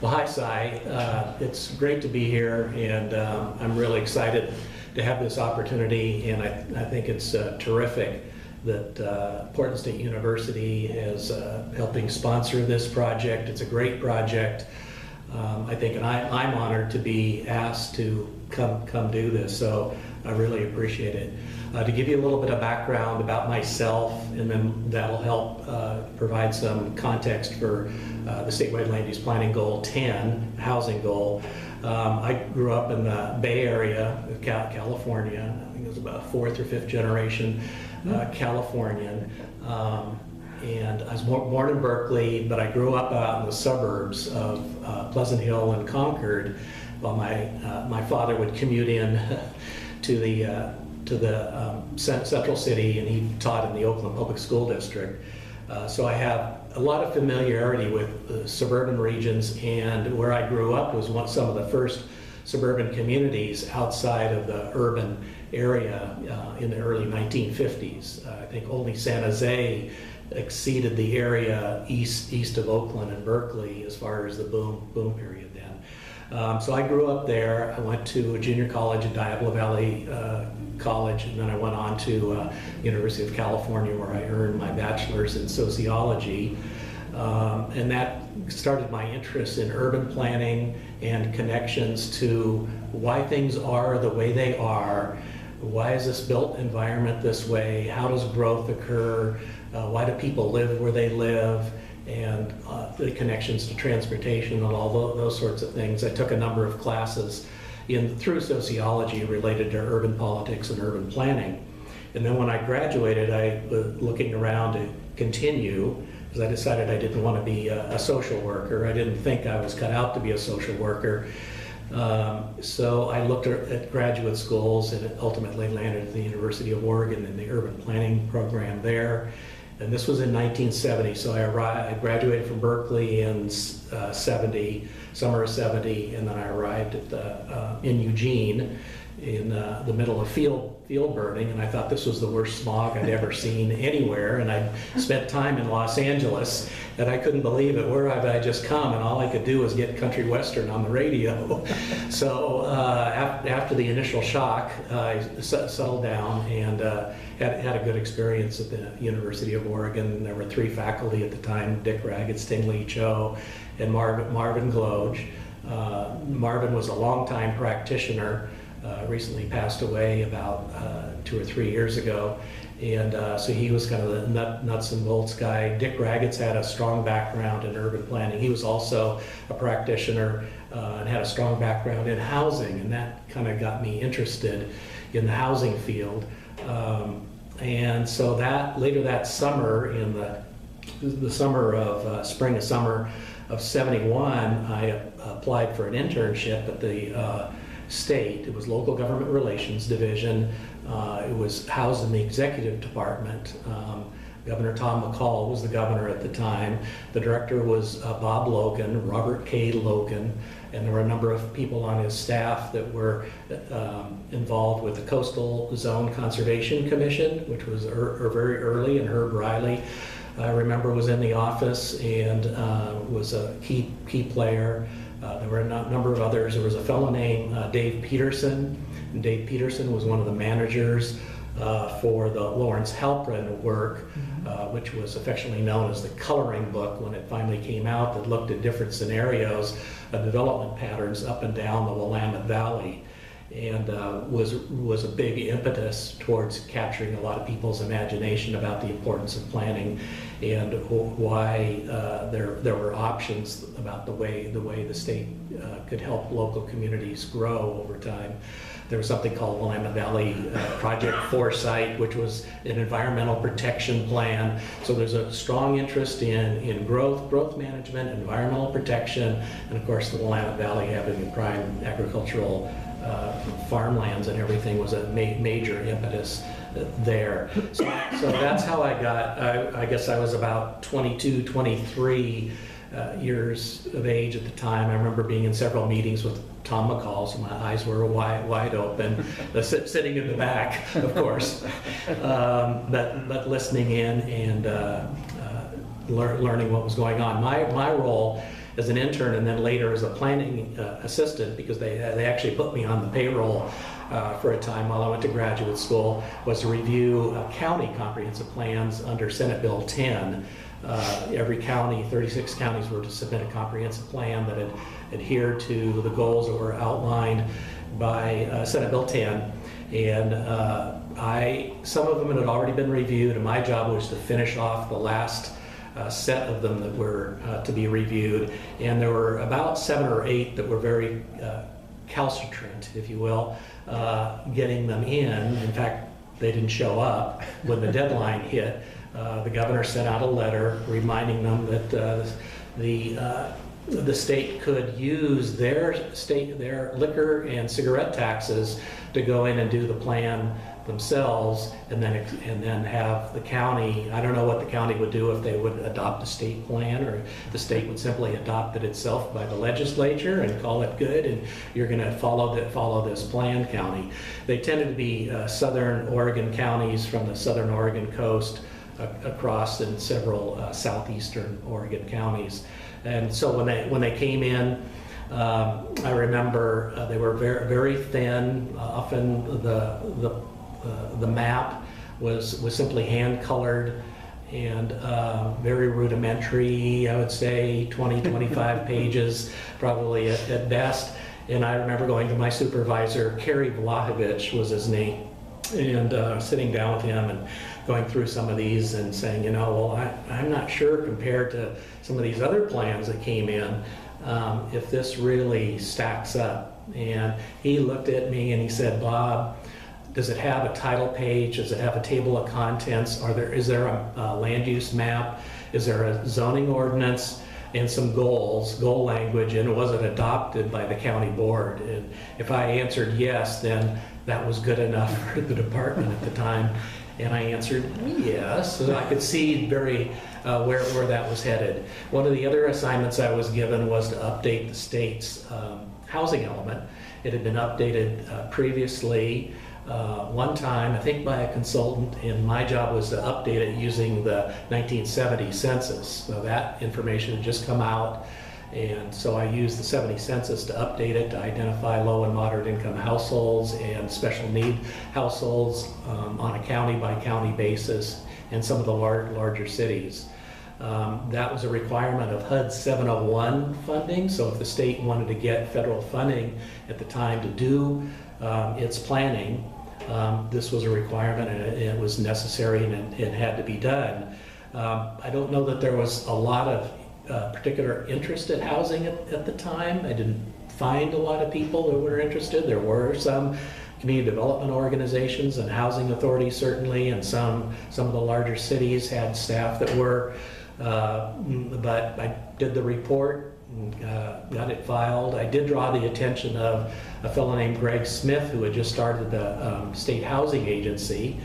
Well, hi, Cy. It's great to be here, and I'm really excited to have this opportunity, and I think it's terrific that Portland State University is helping sponsor this project. It's a great project, I think, and I'm honored to be asked to come do this, so I really appreciate it. To give you a little bit of background about myself, and then that'll help provide some context for the Statewide Land Use Planning Goal 10, housing goal. I grew up in the Bay Area of California. I think it was about fourth or fifth generation Californian. And I was born in Berkeley, but I grew up out in the suburbs of Pleasant Hill and Concord, while my father would commute in to the central city, and he taught in the Oakland Public School District. So I have a lot of familiarity with suburban regions, and where I grew up was some of the first suburban communities outside of the urban area in the early 1950s. I think only San Jose exceeded the area east of Oakland and Berkeley as far as the boom period then. So I grew up there. I went to a junior college at Diablo Valley College, and then I went on to University of California, where I earned my bachelor's in sociology. And that started my interest in urban planning and connections to why things are the way they are. Why is this built environment this way? How does growth occur? Why do people live where they live? And the connections to transportation and all those sorts of things. I took a number of classes through sociology related to urban politics and urban planning. And then when I graduated, I was looking around to continue, because I decided I didn't want to be a social worker. I didn't think I was cut out to be a social worker. So I looked at graduate schools, and ultimately landed at the University of Oregon in the urban planning program there. And this was in 1970, so I graduated from Berkeley in summer of 70, and then I arrived in Eugene in the middle of field burning, and I thought this was the worst smog I'd ever seen anywhere. And I spent time in Los Angeles, and I couldn't believe it. Where had I just come? And all I could do was get country western on the radio. So after the initial shock, I settled down and had a good experience at the University of Oregon. There were three faculty at the time: Dick Raggett, Stingley Cho, and Marvin Gloge. Marvin was a longtime practitioner. Recently passed away about 2 or 3 years ago, and so he was kind of the nuts and bolts guy. Dick Raggett's had a strong background in urban planning. He was also a practitioner and had a strong background in housing, and that kind of got me interested in the housing field. And so later that summer, in the summer of spring and summer of '71, I applied for an internship at the state. It was Local Government Relations Division. It was housed in the executive department. Governor Tom McCall was the governor at the time. The director was Bob Logan, Robert K. Logan, and there were a number of people on his staff that were involved with the Coastal Zone Conservation Commission, which was very early, and Herb Riley, I remember, was in the office and was a key player. There were a number of others. There was a fellow named Dave Peterson, and Dave Peterson was one of the managers for the Lawrence Halprin work, which was affectionately known as the coloring book when it finally came out, that looked at different scenarios of development patterns up and down the Willamette Valley, and was a big impetus towards capturing a lot of people's imagination about the importance of planning and why there were options about the way the state could help local communities grow over time. There was something called Willamette Valley Project Foresight, which was an environmental protection plan. So there's a strong interest in growth management, environmental protection, and of course the Willamette Valley having the prime agricultural farmlands and everything was a major impetus there. So that's how I got, I guess I was about 22, 23 years of age at the time. I remember being in several meetings with Tom McCall, so my eyes were wide open, sitting in the back, of course, but listening in and learning what was going on. My role as an intern and then later as a planning assistant, because they actually put me on the payroll for a time while I went to graduate school, was to review county comprehensive plans under Senate Bill 10. Every county, 36 counties, were to submit a comprehensive plan that had adhered to the goals that were outlined by Senate Bill 10. And some of them had already been reviewed, and my job was to finish off the last set of them that were to be reviewed. And there were about 7 or 8 that were very calcitrant, if you will, getting them in. In fact, they didn't show up when the deadline hit. The governor sent out a letter reminding them that the state could use their liquor and cigarette taxes to go in and do the plan themselves, and then have the county. I don't know what the county would do if they would adopt a state plan, or the state would simply adopt it itself by the legislature and call it good, and you're going to follow this plan, county. They tended to be southern Oregon counties from the southern Oregon coast across, and several southeastern Oregon counties. And so when they came in, I remember they were very, very thin. Often the map was simply hand colored and very rudimentary. I would say 20-25 pages probably at best. And I remember going to my supervisor, Kerry Vlahovic was his name, and sitting down with him and going through some of these and saying, I'm not sure, compared to some of these other plans that came in, if this really stacks up. And he looked at me and he said, Bob, does it have a title page? Does it have a table of contents? Is there a land use map? Is there a zoning ordinance? And some goal language, and was it adopted by the county board? And if I answered yes, then that was good enough for the department at the time. And I answered yes, so I could see very where that was headed. One of the other assignments I was given was to update the state's housing element. It had been updated previously one time, I think by a consultant, and my job was to update it using the 1970 census. So that information had just come out, and so I used the 70 census to update it to identify low and moderate income households and special need households on a county by county basis in some of the larger cities. That was a requirement of HUD 701 funding, so if the state wanted to get federal funding at the time to do its planning, this was a requirement, and it was necessary, and it had to be done. I don't know that there was a lot of particular interest in housing at the time. I didn't find a lot of people who were interested. There were some community development organizations and housing authorities certainly, and some of the larger cities had staff that were, but I did the report, got it filed. I did draw the attention of a fellow named Greg Smith, who had just started the state housing agency,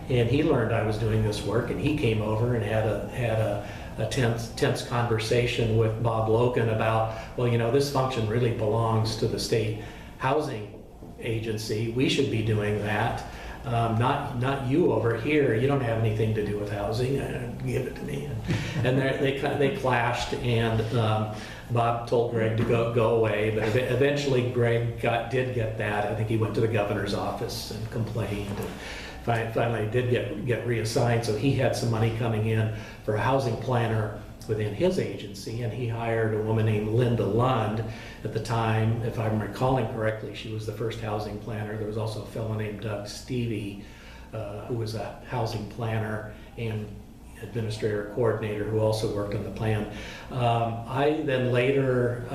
and he learned I was doing this work, and he came over and had a tense conversation with Bob Logan about, well, this function really belongs to the state housing agency. We should be doing that. Not you over here. You don't have anything to do with housing. Give it to me. And they clashed, and Bob told Greg to go away. But eventually, Greg did get that. I think he went to the governor's office and complained. And finally, did get reassigned. So he had some money coming in for a housing planner within his agency, and he hired a woman named Linda Lund. At the time, if I'm recalling correctly, she was the first housing planner. There was also a fellow named Doug Stevie, who was a housing planner and administrator coordinator, who also worked on the plan. I then later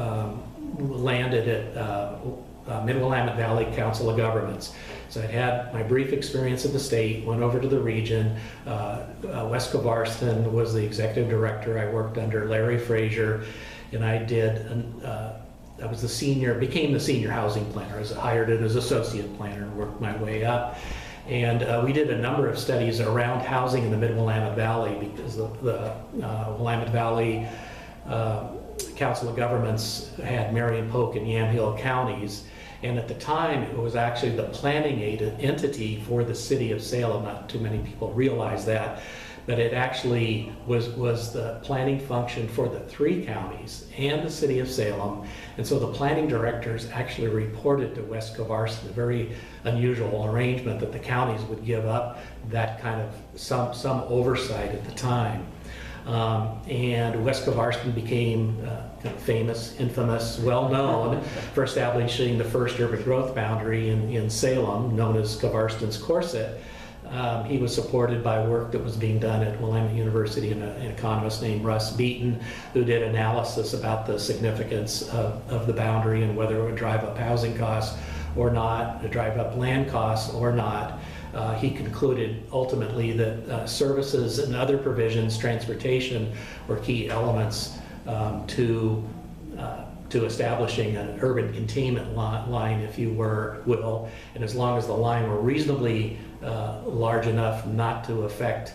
landed at Mid-Willamette Valley Council of Governments. So I had my brief experience at the state, went over to the region. Wes Kovarston was the executive director. I worked under Larry Frazier, and I was became the senior housing planner. I was hired as associate planner, worked my way up. And we did a number of studies around housing in the Mid-Willamette Valley, because the Willamette Valley Council of Governments had Marion, Polk, and Yamhill counties. And at the time, it was actually the planning entity for the city of Salem. Not too many people realize that. but it actually was the planning function for the 3 counties and the city of Salem. And so the planning directors actually reported to West Covarston, a very unusual arrangement that the counties would give up that kind of some oversight at the time. And West Covarston became kind of famous, infamous, well-known for establishing the first urban growth boundary in Salem, known as Covarston's Corset. He was supported by work that was being done at Willamette University and an economist named Russ Beaton, who did analysis about the significance of the boundary and whether it would drive up housing costs or not, drive up land costs or not. He concluded ultimately that services and other provisions, transportation, were key elements to establishing an urban containment line, if you will. And as long as the line were reasonably large enough not to affect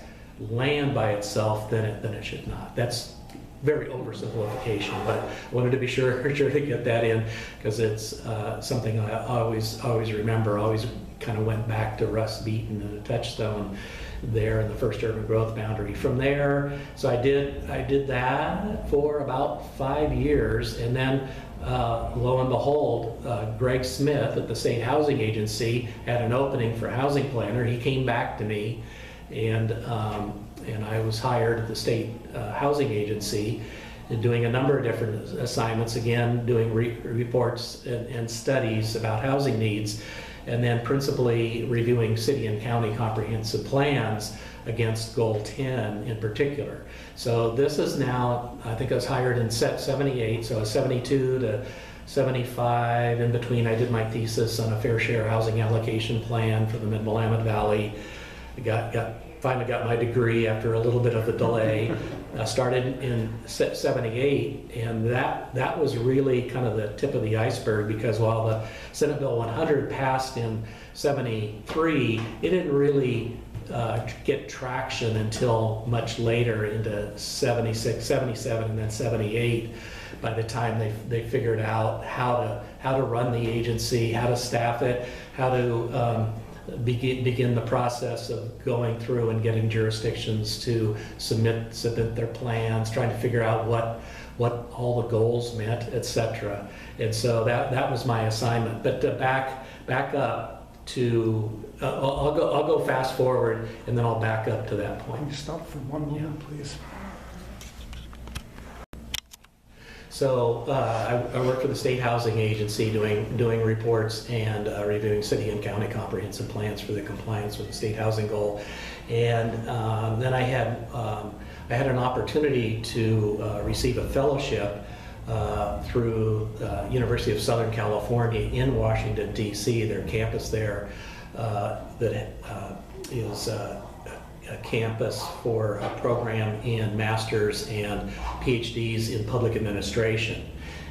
land by itself, then it should not. That's very oversimplification, but I wanted to be sure to get that in, because it's something I always remember. Always kind of went back to Russ Beaton and a touchstone there in the first urban growth boundary. From there, so I did that for about 5 years, and then lo and behold, Greg Smith at the State Housing Agency had an opening for housing planner. He came back to me, and I was hired at the State Housing Agency, and doing a number of different assignments, again doing reports and studies about housing needs, and then principally reviewing city and county comprehensive plans against Goal 10 in particular. So this is now, I think I was hired in 78, so 72 to 75. In between, I did my thesis on a fair share housing allocation plan for the Mid-Willamette Valley. I finally got my degree after a little bit of a delay. I started in 78, and that was really kind of the tip of the iceberg, because while the Senate Bill 100 passed in 73, it didn't really get traction until much later into 76, 77, and then 78. By the time they figured out how to run the agency, how to staff it, how to begin the process of going through and getting jurisdictions to submit their plans, trying to figure out what all the goals meant, etc. And so that was my assignment. But to back up to, I'll go fast forward, and then I'll back up to that point. Can you stop for one moment, please? So I work for the State Housing Agency doing reports and reviewing city and county comprehensive plans for the compliance with the state housing goal. And then I had an opportunity to receive a fellowship through University of Southern California in Washington, D.C., their campus there that is a campus for a program in masters and PhDs in public administration.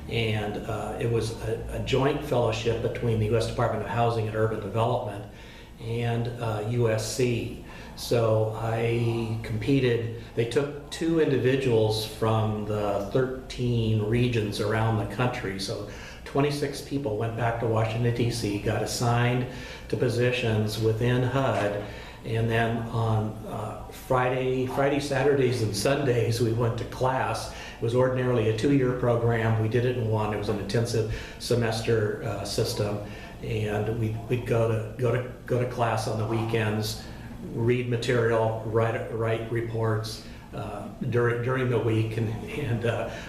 And it was a joint fellowship between the U.S. Department of Housing and Urban Development and USC. So I competed. They took 2 individuals from the 13 regions around the country. So 26 people went back to Washington, D.C., got assigned to positions within HUD. And then on Friday, Saturdays, and Sundays, we went to class. It was ordinarily a 2-year program. We did it in 1. It was an intensive semester system, and we'd go to class on the weekends, read material, write reports during the week, and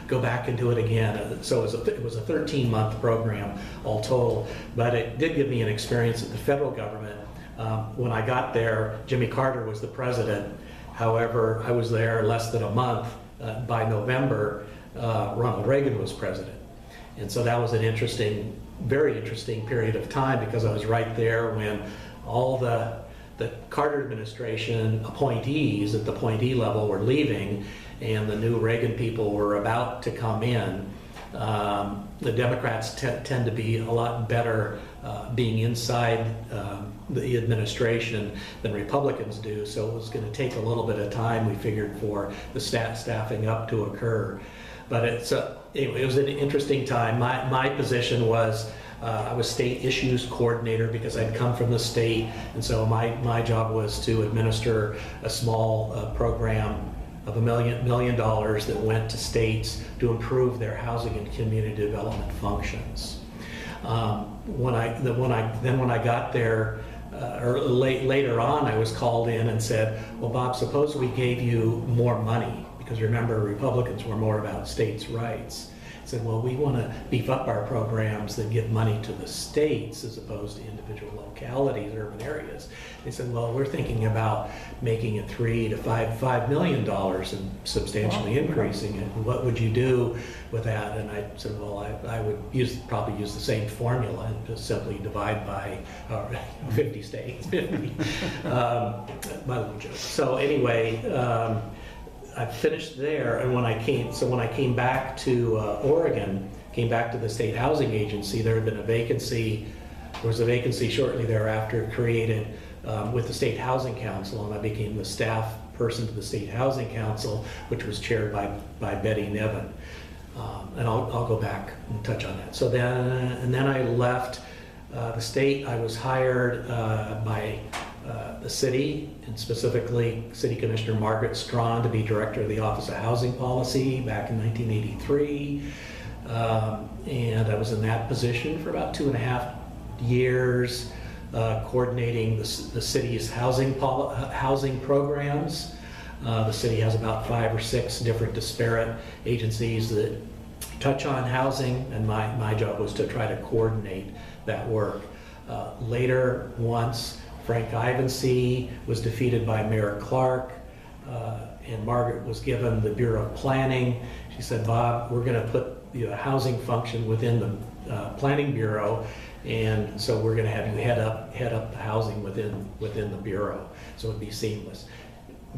go back and do it again. So it was a 13-month program all total, but it did give me an experience at the federal government. When I got there, Jimmy Carter was the president. However, I was there less than a month. By November, Ronald Reagan was president. And so that was an very interesting period of time, because I was right there when all the Carter administration appointees at the appointee level were leaving, and the new Reagan people were about to come in. The Democrats tend to be a lot better being inside the administration than Republicans do, so it was going to take a little bit of time, we figured, for the staffing up to occur. But it was an interesting time. My position was I was state issues coordinator because I'd come from the state, and so my job was to administer a small program of $1 million that went to states to improve their housing and community development functions. When I got there, later on, I was called in and said, well, Bob, suppose we gave you more money, because remember, Republicans were more about states' rights. I said, well, we want to beef up our programs that give money to the states as opposed to individual localities, urban areas. They said, well, we're thinking about making it $3 to $5 million and substantially increasing it. And what would you do with that? And I said, well, I would probably use the same formula and just simply divide by 50 states, 50. My little joke. So anyway, I finished there, and when I came back to Oregon, came back to the State Housing Agency, there had been a vacancy. There was a vacancy shortly thereafter created with the State Housing Council, and I became the staff person to the State Housing Council, which was chaired by Betty Niven. And I'll go back and touch on that. So then I left the state. I was hired by the city, and specifically City Commissioner Margaret Strawn, to be director of the Office of Housing Policy back in 1983. And I was in that position for about 2.5 years, coordinating the city's housing programs. The city has about 5 or 6 different disparate agencies that touch on housing, and my job was to try to coordinate that work. Later, once Frank Ivancy was defeated by Mayor Clark, and Margaret was given the Bureau of Planning, she said, Bob, we're going to put the housing function within the Planning Bureau, and so we're going to have you head up the housing within the Bureau, so it'd be seamless.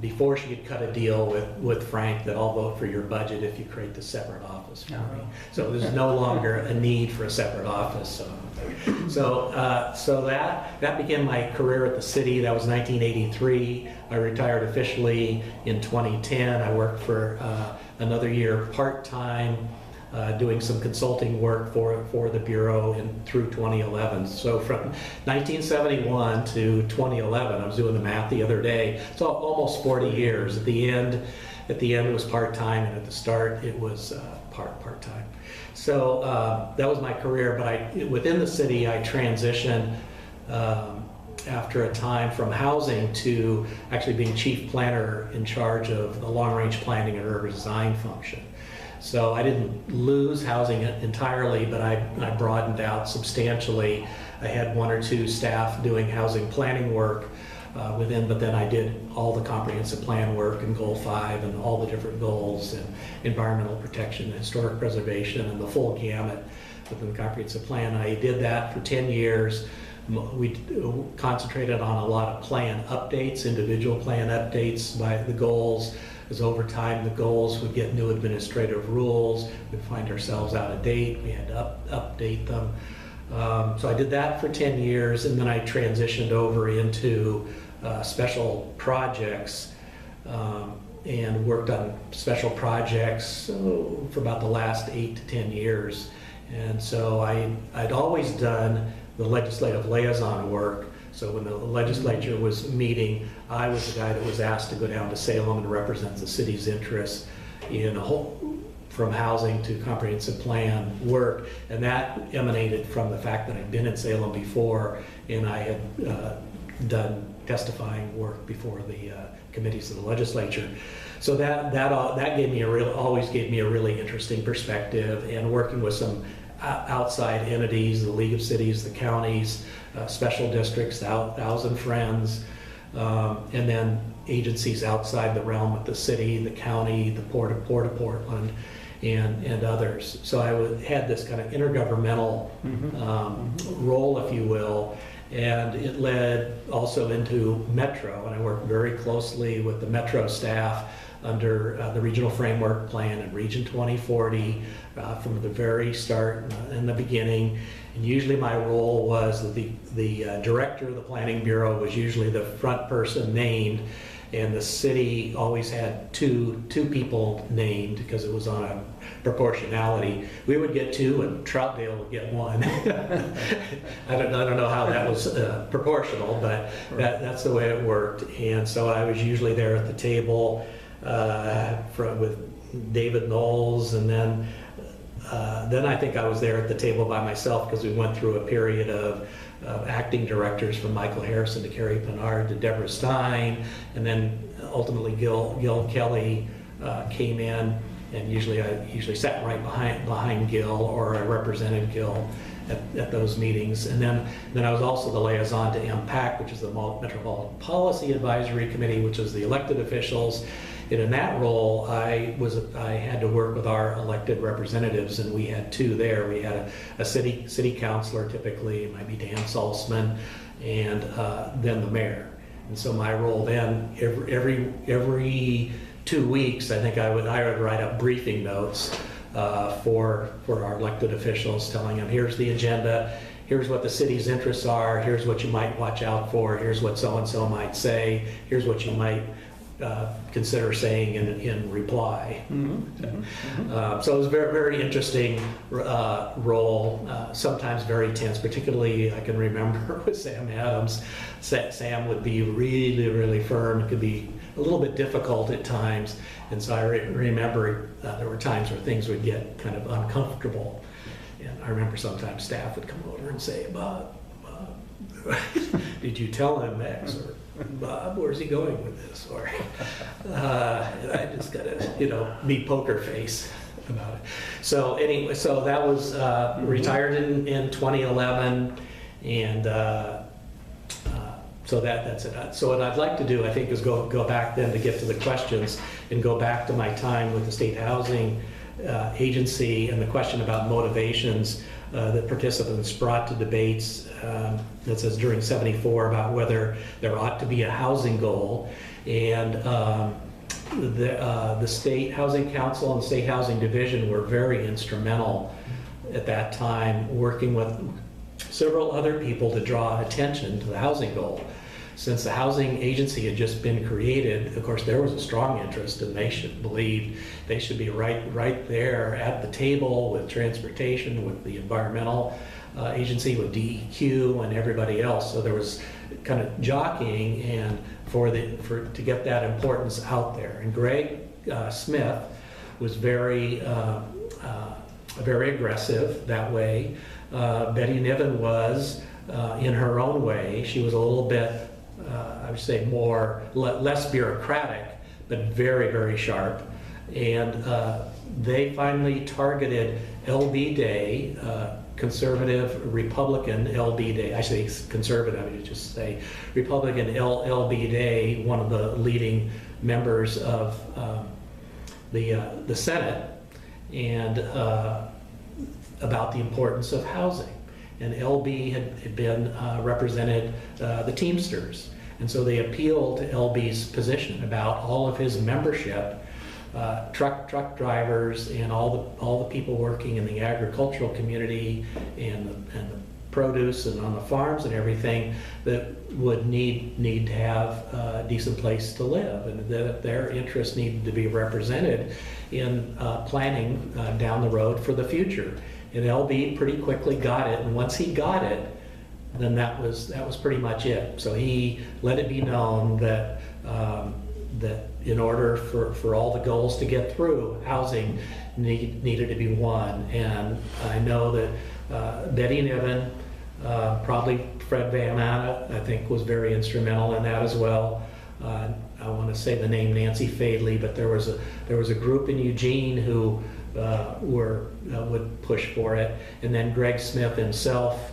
Before she had cut a deal with Frank that I'll vote for your budget if you create the separate office for me. So there's no longer a need for a separate office. So that began my career at the city. That was 1983. I retired officially in 2010. I worked for another year part-time, doing some consulting work for the Bureau through 2011. So from 1971 to 2011, I was doing the math the other day, so almost 40 years. At the end it was part-time, and at the start it was part-time. So that was my career, but within the city I transitioned after a time from housing to actually being chief planner in charge of the long-range planning and urban design function. So I didn't lose housing entirely, but I broadened out substantially. I had 1 or 2 staff doing housing planning work within, but then I did all the comprehensive plan work and Goal 5 and all the different goals and environmental protection, historic preservation, and the full gamut within the comprehensive plan. I did that for 10 years. We concentrated on a lot of plan updates, individual plan updates by the goals. Because over time the goals would get new administrative rules, we'd find ourselves out of date, we had to update them. So I did that for 10 years, and then I transitioned over into special projects and worked on special projects for about the last 8 to 10 years. And so I'd always done the legislative liaison work. So when the legislature was meeting, I was the guy that was asked to go down to Salem and represent the city's interests in from housing to comprehensive plan work. And that emanated from the fact that I'd been in Salem before, and I had done testifying work before the committees of the legislature. So that gave me always gave me a really interesting perspective, and working with some outside entities, the League of Cities, the counties, special districts, Thousand Friends, and then agencies outside the realm of the city, the county, the Port of Portland, and others. So I had this kind of intergovernmental role, if you will, and it led also into Metro, and I worked very closely with the Metro staff under the Regional Framework Plan and Region 2040 from the very start in the beginning. And usually my role was that the director of the Planning Bureau was usually the front person named, and the city always had two people named because it was on a proportionality. We would get two and Troutdale would get one. I don't know how that was proportional, but that's the way it worked. And so I was usually there at the table with David Knowles, and then I think I was there at the table by myself because we went through a period of acting directors from Michael Harrison to Carrie Pinard to Deborah Stein, and then ultimately Gil Kelly came in, and I usually sat right behind Gil, or I represented Gil at those meetings. And then I was also the liaison to MPAC, which is the Metropolitan Policy Advisory Committee, which is the elected officials. And in that role, I had to work with our elected representatives, and we had two there. We had a city councilor, typically, it might be Dan Salzman, and then the mayor. And so my role then, every 2 weeks, I think I would write up briefing notes for our elected officials, telling them, here's the agenda, here's what the city's interests are, here's what you might watch out for, here's what so-and-so might say, here's what you might consider saying in reply. So it was a very, very interesting role, sometimes very tense, particularly I can remember with Sam Adams. Sam would be really, really firm. It could be a little bit difficult at times, and so I remember there were times where things would get kind of uncomfortable, and I remember sometimes staff would come over and say, Bob, did you tell him X? Or Bob, where's he going with this? Or and I just gotta, be poker face about it. So anyway, so that was retired in 2011, and so that's it. So what I'd like to do, I think, is go back then to get to the questions and go back to my time with the State Housing Agency and the question about motivations that participants brought to debates that says during 74 about whether there ought to be a housing goal. And the State Housing Council and the State Housing Division were very instrumental at that time, working with several other people to draw attention to the housing goal. Since the housing agency had just been created, of course, there was a strong interest, and they should believe they should be right there at the table with transportation, with the environmental agency, with DEQ, and everybody else. So there was kind of jockeying and to get that importance out there. And Greg Smith was very aggressive that way. Betty Niven was, in her own way, she was a little bit, I would say less bureaucratic, but very, very sharp. And they finally targeted LB Day, conservative Republican LB Day. I say conservative, I would just say Republican LB Day, one of the leading members of the Senate, and about the importance of housing. And LB had been represented the Teamsters, and so they appealed to LB's position about all of his membership, truck drivers, and all the people working in the agricultural community and the produce and on the farms and everything that would need to have a decent place to live, and that their interests needed to be represented in planning down the road for the future. And LB pretty quickly got it, and once he got it, then that was pretty much it. So he let it be known that that in order for all the goals to get through, housing needed to be one. And I know that Betty Niven, probably Fred Van Atta, I think, was very instrumental in that as well. I want to say the name Nancy Fadley, but there was a group in Eugene who would push for it, and then Greg Smith himself.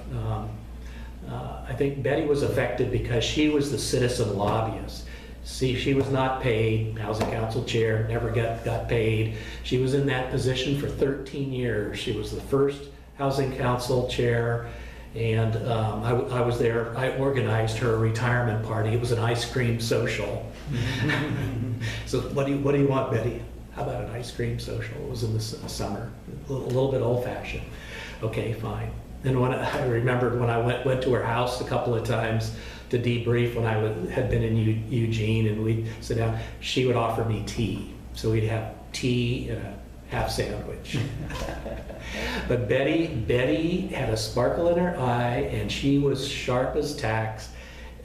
I think Betty was affected because she was the citizen lobbyist. See, she was not paid, Housing Council chair, never got paid. She was in that position for 13 years. She was the first Housing Council chair, and I was there. I organized her retirement party. It was an ice cream social. So what do you want, Betty? How about an ice cream social? It was in the summer, a little bit old-fashioned. Okay, fine. And when I remembered when I went to her house a couple of times to debrief when I had been in Eugene, and we'd sit down. She would offer me tea. So we'd have tea and a half sandwich. But Betty had a sparkle in her eye, and she was sharp as tacks.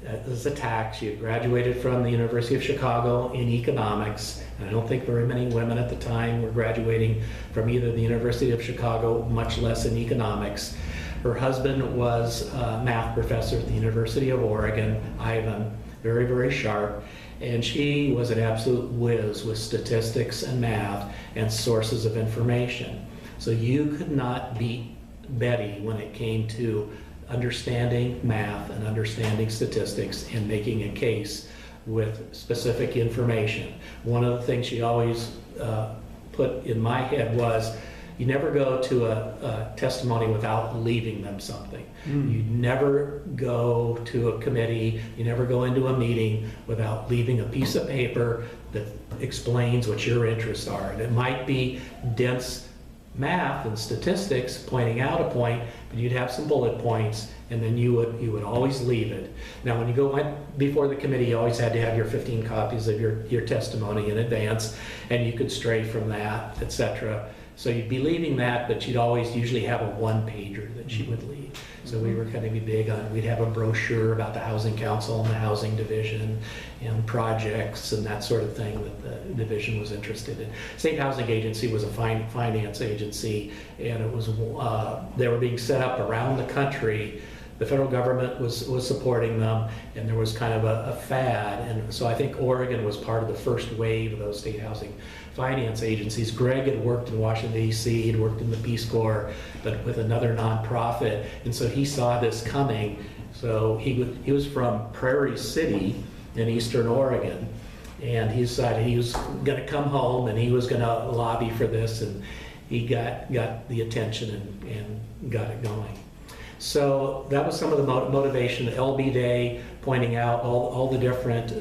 She had graduated from the University of Chicago in economics. And I don't think very many women at the time were graduating from either the University of Chicago, much less in economics. Her husband was a math professor at the University of Oregon, Ivan, very, very sharp. And she was an absolute whiz with statistics and math and sources of information. So you could not beat Betty when it came to understanding math and understanding statistics and making a case with specific information. One of the things she always put in my head was, you never go to a testimony without leaving them something. You never go to a committee, you never go into a meeting without leaving a piece of paper that explains what your interests are. And it might be dense math and statistics pointing out a point, but you'd have some bullet points, and then you would always leave it. Now, when you went before the committee, you always had to have your 15 copies of your testimony in advance, and you could stray from that, etc. So you'd be leaving that, but you'd always usually have a one-pager that you would leave. So we were kind of be big on, we'd have a brochure about the Housing Council and the Housing Division and projects and that sort of thing that the division was interested in. State Housing Agency was a finance agency, and it was they were being set up around the country. The federal government was supporting them, and there was kind of a fad. And so I think Oregon was part of the first wave of those state housing finance agencies. Greg had worked in Washington, D.C., he'd worked in the Peace Corps, but with another nonprofit. And so he saw this coming. So he was from Prairie City in Eastern Oregon, and he decided he was going to come home and he was going to lobby for this, and he got the attention and got it going. So that was some of the motivation. LB Day, pointing out all the different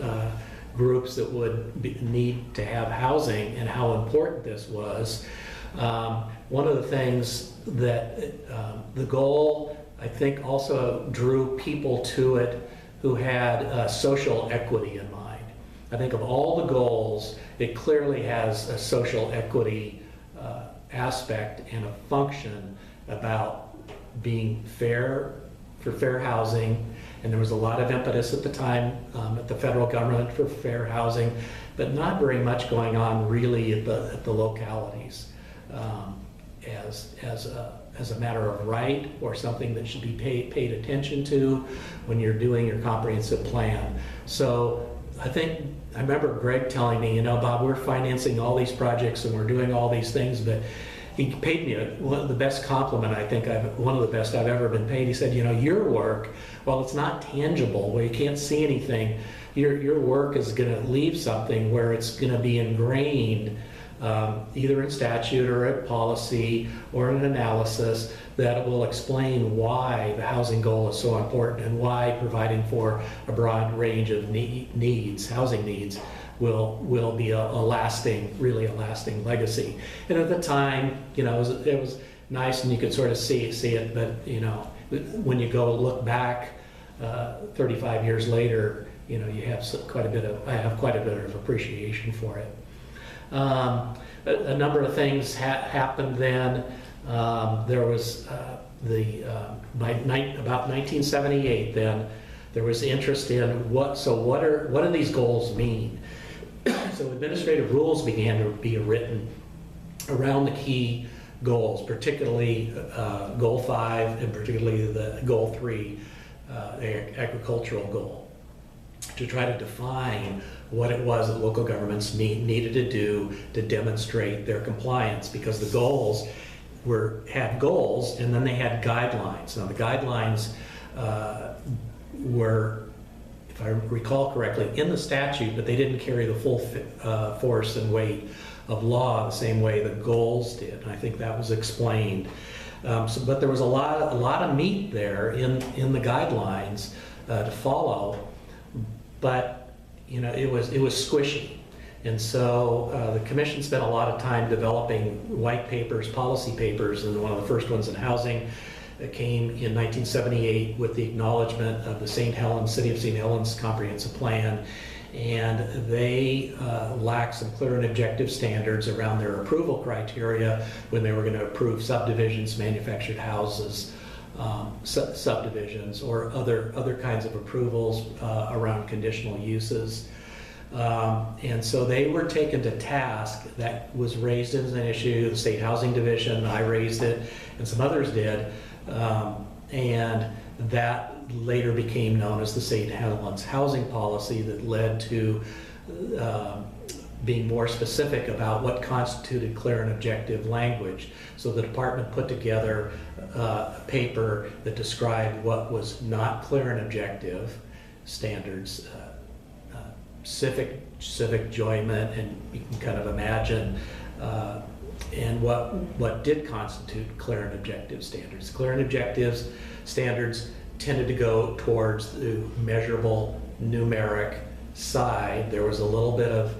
groups that would need to have housing and how important this was. One of the things that the goal, I think, also drew people to it who had social equity in mind. I think of all the goals, it clearly has a social equity aspect and a function about being fair, for fair housing, and there was a lot of impetus at the time at the federal government for fair housing, but not very much going on really at the localities as a matter of right or something that should be paid attention to when you're doing your comprehensive plan. So I remember Greg telling me, Bob, we're financing all these projects and we're doing all these things, but he paid me one of the best compliment, I think, one of the best I've ever been paid. He said, your work, while it's not tangible, where you can't see anything, your work is going to leave something where it's going to be ingrained, either in statute or in policy or in an analysis that will explain why the housing goal is so important and why providing for a broad range of housing needs, will be a lasting legacy. And at the time, it was nice and you could sort of see it, but when you go look back 35 years later, you have I have quite a bit of appreciation for it. A number of things happened then. There was by about 1978 then, there was interest in what do these goals mean? So administrative rules began to be written around the key goals, particularly Goal 5 and particularly the Goal 3, the agricultural goal, to try to define what it was that local governments needed to do to demonstrate their compliance, because the goals had goals and then they had guidelines. Now the guidelines were, if I recall correctly, in the statute, but they didn't carry the full force and weight of law the same way the goals did. And I think that was explained. But there was a lot of meat there in the guidelines to follow, but it was squishy. And so the commission spent a lot of time developing white papers, policy papers, and one of the first ones in housing, came in 1978 with the acknowledgement of the City of St. Helens Comprehensive Plan, and they lacked some clear and objective standards around their approval criteria when they were going to approve subdivisions, manufactured houses, subdivisions, or other kinds of approvals around conditional uses. And so they were taken to task. That was raised as an issue. The State Housing Division, I raised it, and some others did. And that later became known as the St. Helens Housing Policy that led to being more specific about what constituted clear and objective language. So the department put together a paper that described what was not clear and objective standards, civic enjoyment, and you can kind of imagine, and what did constitute clear and objective standards. Clear and objective standards tended to go towards the measurable numeric side. There was a little bit of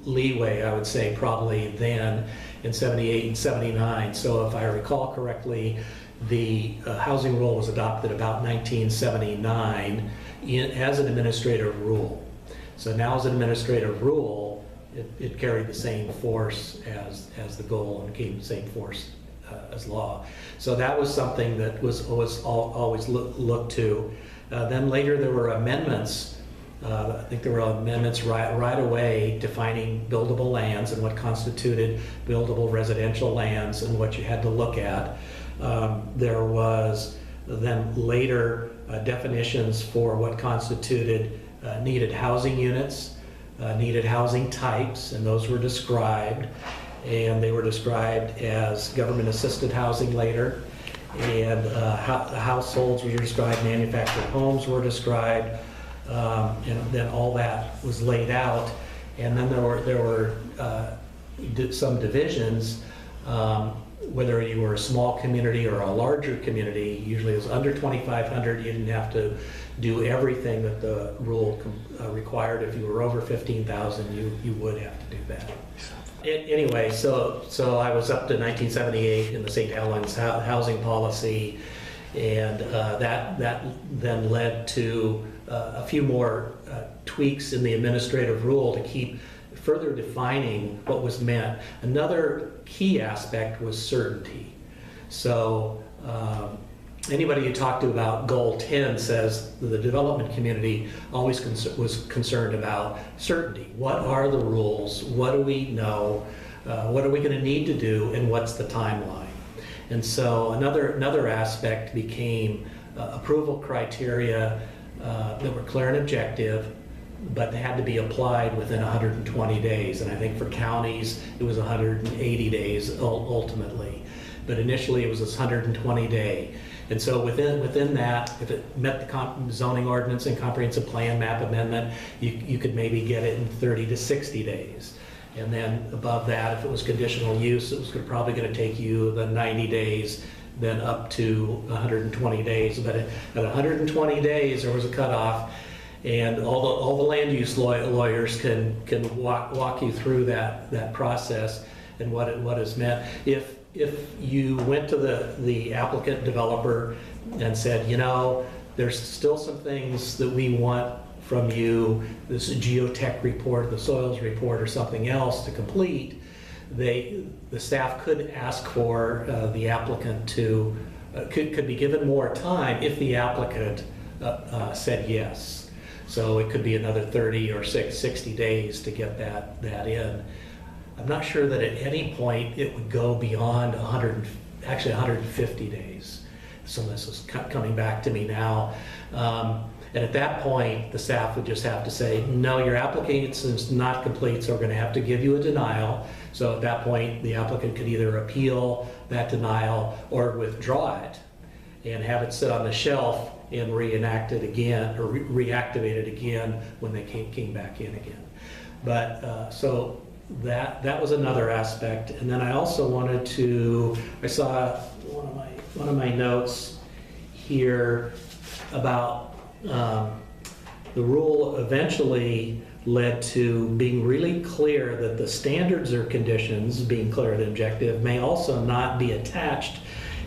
leeway, I would say, probably then in 78 and 79. So if I recall correctly, the housing rule was adopted about 1979 as an administrative rule. So now as an administrative rule, it carried the same force as the goal and became the same force as law. So that was something that was always looked to. Then later there were amendments. I think there were amendments right away defining buildable lands and what constituted buildable residential lands and what you had to look at. There was then later definitions for what constituted needed housing units, needed housing types, and those were described. And they were described as government-assisted housing later. And households were described, manufactured homes were described, and then all that was laid out. And then there were some divisions, whether you were a small community or a larger community. Usually it was under 2,500, you didn't have to do everything that the rule required. If you were over 15,000, you would have to do that. Anyway, so I was up to 1978 in the St. Helens housing policy, and that then led to a few more tweaks in the administrative rule to keep further defining what was meant. Another key aspect was certainty. So anybody you talk to about Goal 10 says the development community always was concerned about certainty. What are the rules? What do we know? What are we going to need to do? And what's the timeline? And so another aspect became approval criteria that were clear and objective, but they had to be applied within 120 days. And I think for counties, it was 180 days ultimately. But initially it was this 120 day. And so within that, if it met the zoning ordinance and comprehensive plan map amendment, you could maybe get it in 30 to 60 days. And then above that, if it was conditional use, it was probably going to take you the 90 days, then up to 120 days. But at 120 days, there was a cutoff, and all the land use lawyers can walk you through that process and what is meant. If you went to the applicant developer and said, you know, there's still some things that we want from you, this geotech report, the soils report, or something else to complete, the staff could ask for the applicant to, could be given more time if the applicant said yes. So it could be another 30 or 60 days to get that in. I'm not sure that at any point it would go beyond 150 days. So this is coming back to me now. And at that point, the staff would just have to say, no, your application is not complete, so we're going to have to give you a denial. So at that point, the applicant could either appeal that denial or withdraw it and have it sit on the shelf and reenact it again, or reactivate it again when they came back in again. But so that was another aspect. And then I also wanted to, I saw one of my notes here about the rule eventually led to being really clear that the standards or conditions, being clear and objective, may also not be attached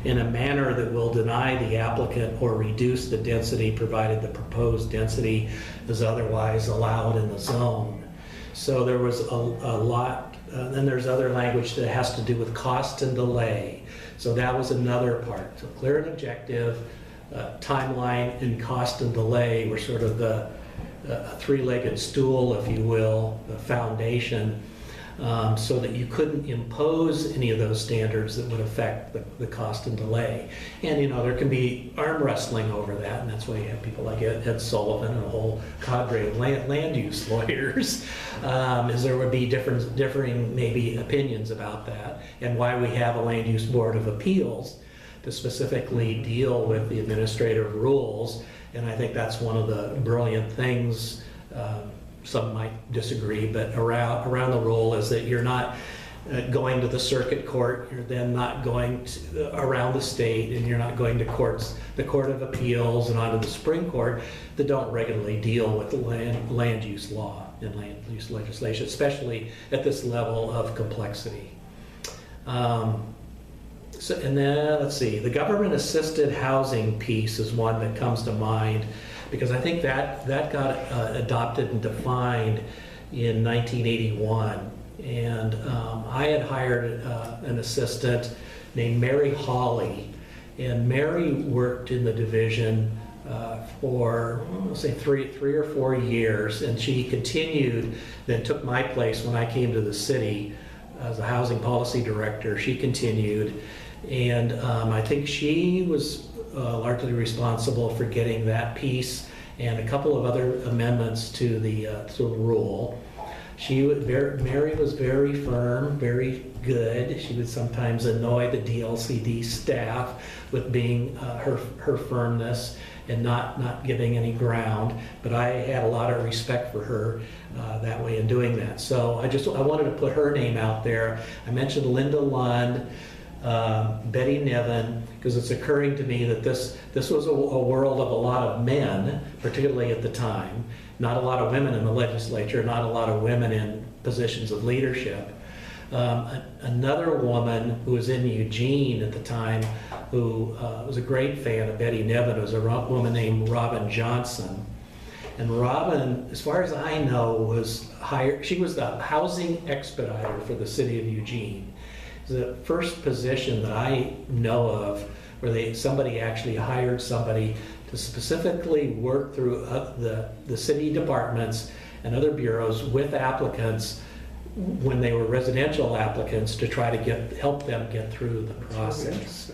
in a manner that will deny the applicant or reduce the density provided the proposed density is otherwise allowed in the zone. So there was a lot, then there's other language that has to do with cost and delay. So that was another part. So clear and objective, timeline and cost and delay were sort of the three-legged stool, if you will, the foundation, so that you couldn't impose any of those standards that would affect the cost and delay. And there can be arm wrestling over that, and that's why you have people like Ed Sullivan and a whole cadre of land use lawyers, is there would be differing maybe opinions about that, and why we have a land use board of appeals to specifically deal with the administrative rules. And I think that's one of the brilliant things, some might disagree, but around the rule is that you're not going to the circuit court, you're then not going around the state, and you're not going to the Court of Appeals and onto the Supreme Court that don't regularly deal with the land use law and land use legislation, especially at this level of complexity. And then, let's see, the government-assisted housing piece is one that comes to mind, because I think that got adopted and defined in 1981. And I had hired an assistant named Mary Hawley, and Mary worked in the division for, let's say, three or 4 years, and she continued, then took my place when I came to the city as a housing policy director. She continued. And I think she was largely responsible for getting that piece and a couple of other amendments to the rule. Mary was very firm, very good. She would sometimes annoy the DLCD staff with being her firmness and not giving any ground. But I had a lot of respect for her that way in doing that. So I wanted to put her name out there. I mentioned Linda Lund, Betty Niven, because it's occurring to me that this was a world of a lot of men, particularly at the time. Not a lot of women in the legislature, not a lot of women in positions of leadership. Another woman who was in Eugene at the time, who was a great fan of Betty Niven, was a woman named Robin Johnson. And Robin, as far as I know, was hired. She was the housing expediter for the city of Eugene. The first position that I know of where somebody actually hired somebody to specifically work through the city departments and other bureaus with applicants when they were residential applicants to try to help them get through the process.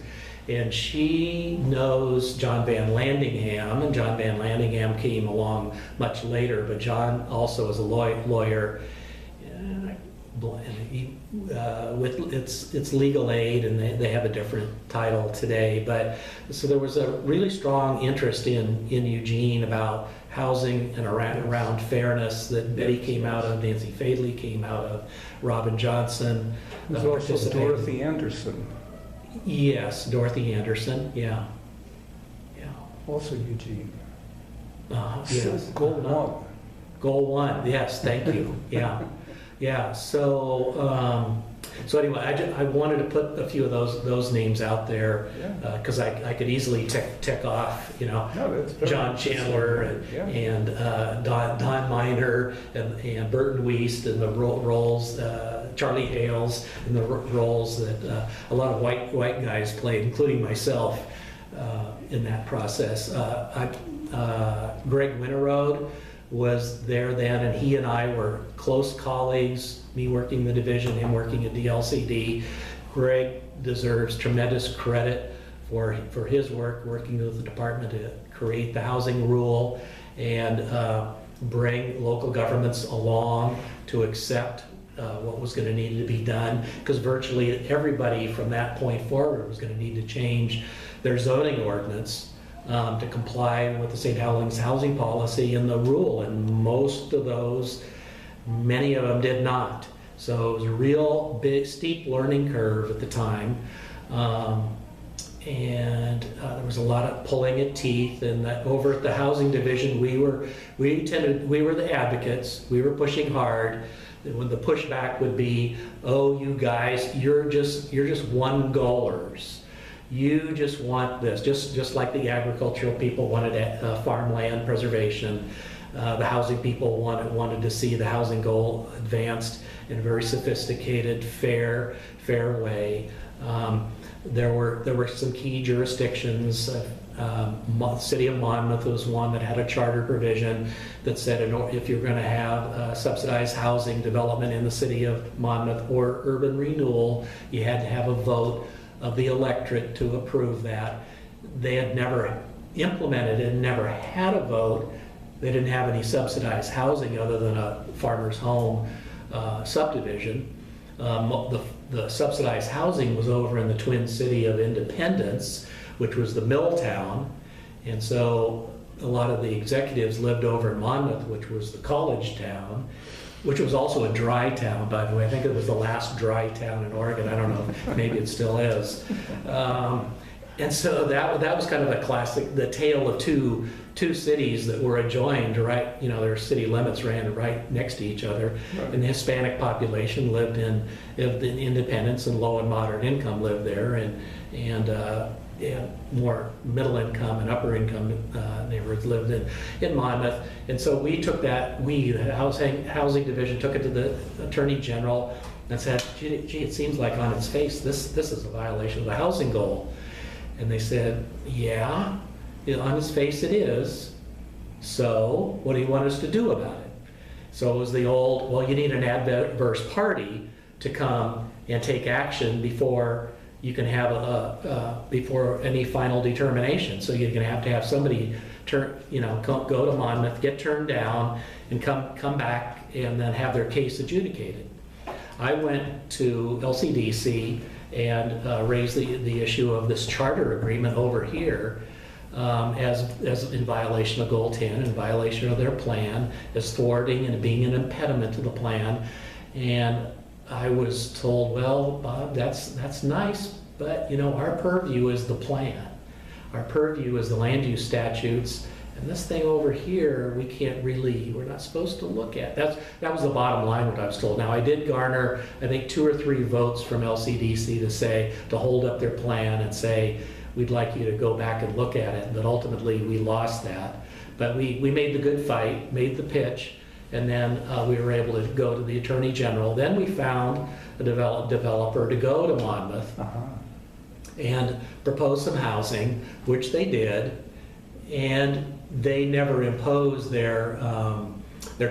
And she knows John Van Landingham, and John Van Landingham came along much later, but John also is a lawyer. With its legal aid, and they have a different title today. But so there was a really strong interest in Eugene about housing and around fairness that Betty came out of, Nancy Fadley came out of, Robin Johnson. There's also Dorothy Anderson. Yes, Dorothy Anderson. Yeah. Also Eugene. Yes. Goal one. Goal one. Yes. Thank you. Yeah. Yeah, so anyway, I wanted to put a few of those names out there because I could easily tick off, John Chandler and Don Miner and Burton Wiest and the roles, Charlie Hales and the roles that a lot of white guys played, including myself, in that process. Greg Winterode was there then, and he and I were close colleagues, me working the division, him working at DLCD. Greg deserves tremendous credit for his work working with the department to create the housing rule and bring local governments along to accept what was going to need to be done, because virtually everybody from that point forward was going to need to change their zoning ordinance to comply with the St. Helens housing policy and the rule, and most of those, many of them did not. So it was a real big, steep learning curve at the time, and there was was a lot of pulling at teeth, and that over at the housing division, we were the advocates. We were pushing hard. And when the pushback would be, "Oh, you guys, you're just one goalers. You just want this," just like the agricultural people wanted farmland preservation. The housing people wanted to see the housing goal advanced in a very sophisticated, fair way. There were some key jurisdictions. City of Monmouth was one that had a charter provision that said if you're going to have subsidized housing development in the city of Monmouth or urban renewal, you had to have a vote of the electorate to approve that. They had never implemented it, never had a vote. They didn't have any subsidized housing other than a farmer's home subdivision. The subsidized housing was over in the Twin City of Independence, which was the mill town, and so a lot of the executives lived over in Monmouth, which was the college town, which was also a dry town, by the way. I think it was the last dry town in Oregon. I don't know, maybe it still is. And so that was kind of a classic, the tale of two cities that were adjoined, right? Their city limits ran right next to each other. Right. And the Hispanic population lived in Independence, and low and moderate income lived there, and more middle income and upper income neighborhoods lived in Monmouth. And so we took that, the housing division took it to the Attorney General and said, gee, it seems like on its face this is a violation of the housing goal. And they said, yeah, on its face it is. So what do you want us to do about it? So it was the old, well, you need an adverse party to come and take action before you can have before any final determination. So you're going to have somebody go to Monmouth, get turned down, and come back and then have their case adjudicated. I went to LCDC and raised the issue of this charter agreement over here as in violation of Goal 10, in violation of their plan, as thwarting and being an impediment to the plan. And I was told, well, Bob, that's nice, but our purview is the plan. Our purview is the land use statutes, and this thing over here, we're not supposed to look at. That was the bottom line, what I was told. Now, I did garner, I think, 2 or 3 votes from LCDC to hold up their plan and say, we'd like you to go back and look at it, but ultimately we lost that. But we made the good fight, made the pitch, and then we were able to go to the Attorney General. Then we found a developer to go to Monmouth and propose some housing, which they did, and they never imposed their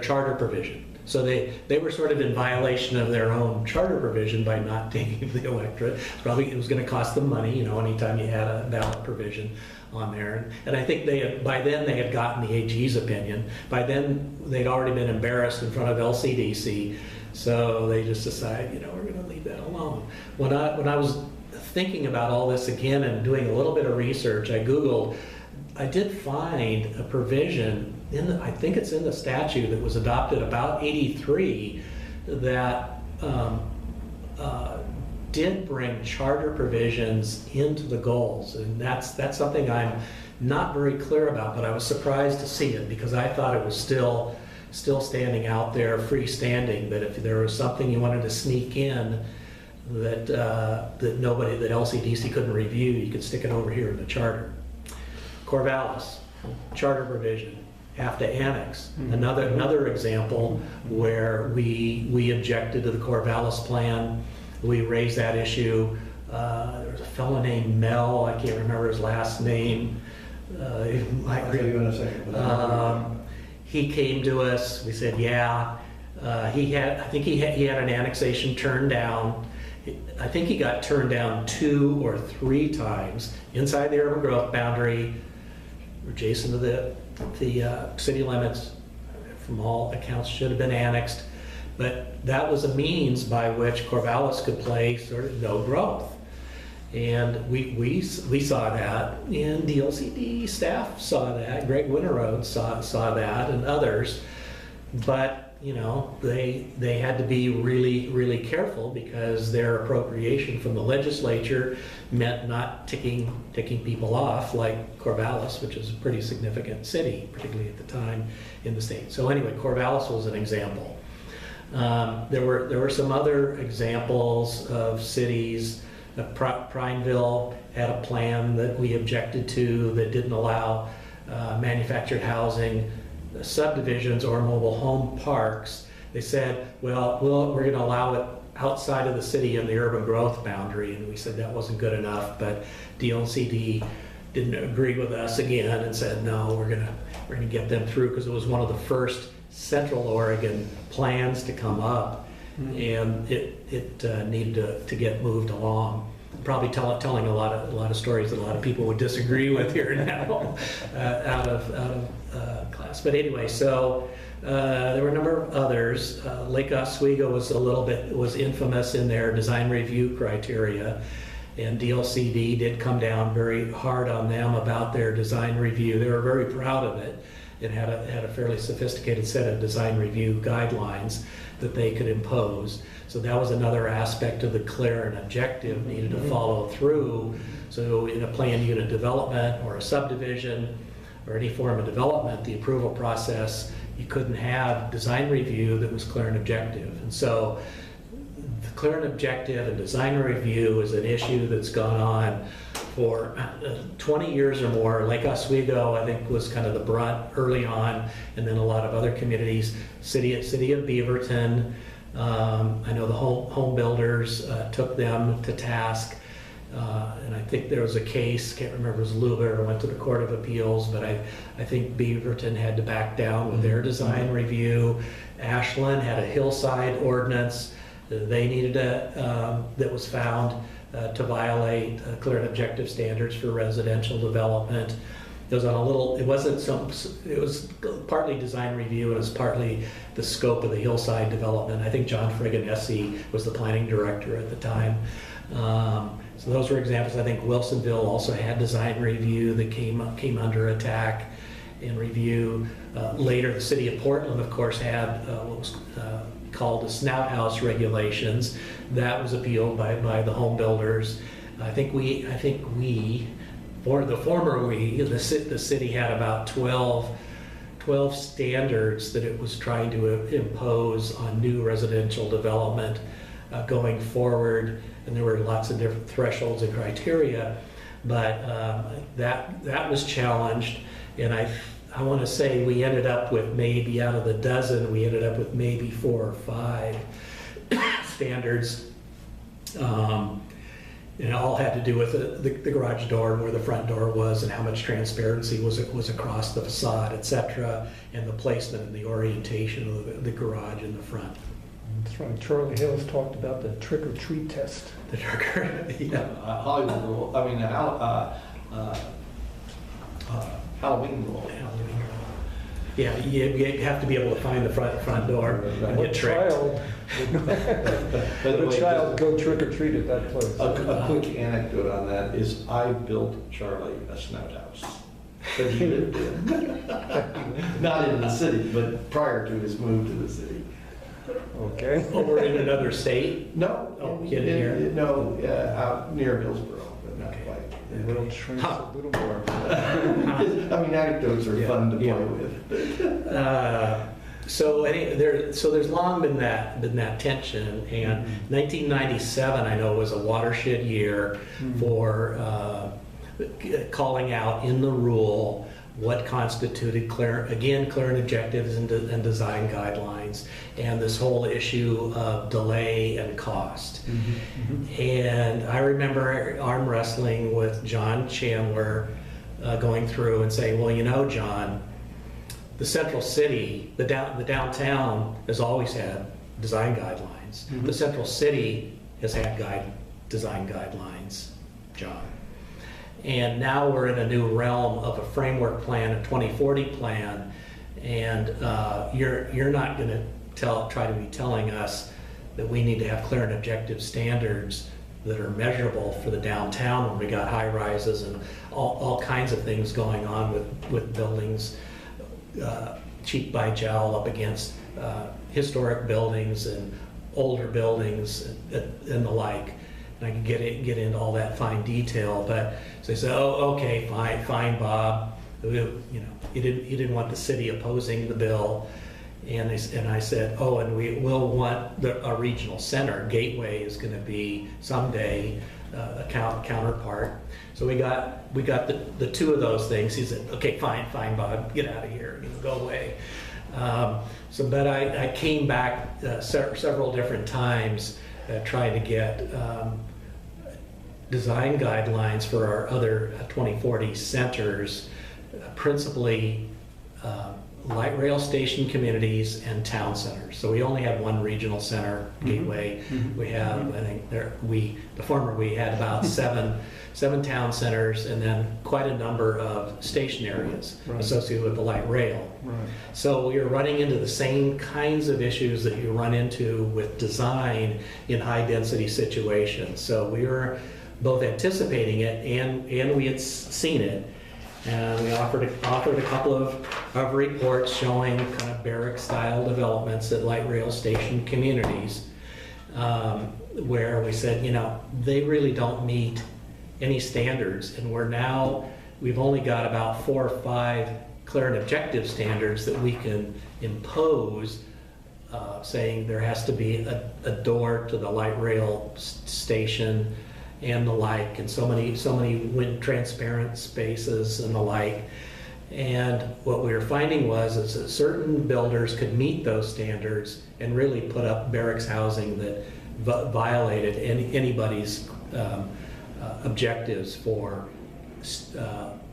charter provision. So they were sort of in violation of their own charter provision by not taking the electorate. Probably it was going to cost them money, anytime you had a ballot provision on there. And I think by then they had gotten the AG's opinion. By then they'd already been embarrassed in front of LCDC, so they just decided, we're going to leave that alone. When I was thinking about all this again and doing a little bit of research, I Googled. I did find a provision I think it's in the statute that was adopted about '83 that did bring charter provisions into the goals, and that's something I'm not very clear about, but I was surprised to see it because I thought it was still standing out there, freestanding. That if there was something you wanted to sneak in that that LCDC couldn't review, you could stick it over here in the charter. Corvallis, charter provision, have to annex. Another example where we objected to the Corvallis plan. We raised that issue. There was a fellow named Mel, I can't remember his last name. I'll tell you in a second. He came to us, we said, yeah. I think he had an annexation turned down. I think he got turned down 2 or 3 times inside the urban growth boundary, adjacent to the city limits. From all accounts should have been annexed, but that was a means by which Corvallis could play sort of no growth. And we saw that, and DLCD staff saw that, Greg Winterroad saw that, and others. But they had to be really, really careful because their appropriation from the legislature meant not ticking people off like Corvallis, which is a pretty significant city, particularly at the time in the state. So anyway, Corvallis was an example. There were some other examples of cities. Prineville had a plan that we objected to that didn't allow manufactured housing subdivisions or mobile home parks. They said, well, we're going to allow it outside of the city in the urban growth boundary, and we said that wasn't good enough, but DLCD didn't agree with us again and said, no, we're going to get them through, because it was one of the first Central Oregon plans to come up, and it needed to get moved along. Probably telling a lot of stories that a lot of people would disagree with here now out of class. But anyway, so there were a number of others. Lake Oswego was infamous in their design review criteria, and DLCD did come down very hard on them about their design review. They were very proud of it. It had a fairly sophisticated set of design review guidelines that they could impose. So that was another aspect of the clear and objective needed to follow through. So in a planned unit development or a subdivision or any form of development, the approval process, you couldn't have design review that was clear and objective. And so the clear and objective and design review is an issue that's gone on for 20 years or more. Lake Oswego, I think, was kind of the brunt early on, and then a lot of other communities. City of Beaverton, I know the home builders took them to task, and I think there was a case, can't remember if it was Louisville, went to the Court of Appeals, but I think Beaverton had to back down with their design review. Ashland had a hillside ordinance they needed that was found to violate clear and objective standards for residential development. It was on it was partly design review, and it was partly the scope of the hillside development. I think John Friganessi was the planning director at the time. So those were examples. I think Wilsonville also had design review that came under attack and review. Later, the city of Portland, of course, had what was called the Snout House regulations. That was appealed by the home builders. The city had about 12 standards that it was trying to impose on new residential development going forward, and there were lots of different thresholds and criteria, but that was challenged, and I want to say we ended up with maybe, out of the dozen, we ended up with maybe 4 or 5 standards. It all had to do with the garage door and where the front door was and how much transparency was across the facade, etc., and the placement and the orientation of the garage in the front. That's right. Charlie Hales talked about the trick-or-treat test. The yeah. Hollywood rule, I mean, Halloween rule. Yeah, you have to be able to find the front door and get tricked. The child go trick-or-treat at that place. A quick anecdote on that is I built Charlie a snout house that he lived in. Not in the city, but prior to his move to the city. Okay. Oh, we're in another state? No. Oh, get in here? No, out near Hillsborough, but not quite. The world shrinks a little more. I mean, anecdotes are fun to play with. So there's long been that tension, and 1997 I know was a watershed year for calling out in the rule what constituted clear and objectives and design guidelines, and this whole issue of delay and cost. And I remember arm wrestling with John Chandler going through and saying, well, you know, John, the central city, the downtown has always had design guidelines. The central city has had design guidelines, John. And now we're in a new realm of a framework plan, a 2040 plan, and you're not going to try to be telling us that we need to have clear and objective standards that are measurable for the downtown when we got high rises and all kinds of things going on with buildings cheek by jowl up against historic buildings and older buildings and the like. And I can get into all that fine detail, but so they said, oh, okay, fine, Bob. You didn't want the city opposing the bill. And I said, oh, and we'll want a regional center. Gateway is going to be someday a counterpart. So we got the two of those things. He said, okay, fine, Bob, get out of here, go away. But I came back several different times trying to get design guidelines for our other 2040 centers, principally light rail station communities and town centers. So we only have one regional center, Gateway. We have, I think, we had about seven town centers, and then quite a number of station areas associated with the light rail. So you're running into the same kinds of issues that you run into with design in high density situations. So we were both anticipating it and we had seen it. And we offered a couple of reports showing kind of barrack-style developments at light rail station communities, where we said, they really don't meet any standards, and we've only got about 4 or 5 clear and objective standards that we can impose, saying there has to be a door to the light rail station and the like, and so many wind transparent spaces and the like. And what we were finding is that certain builders could meet those standards and really put up barracks housing that violated anybody's objectives for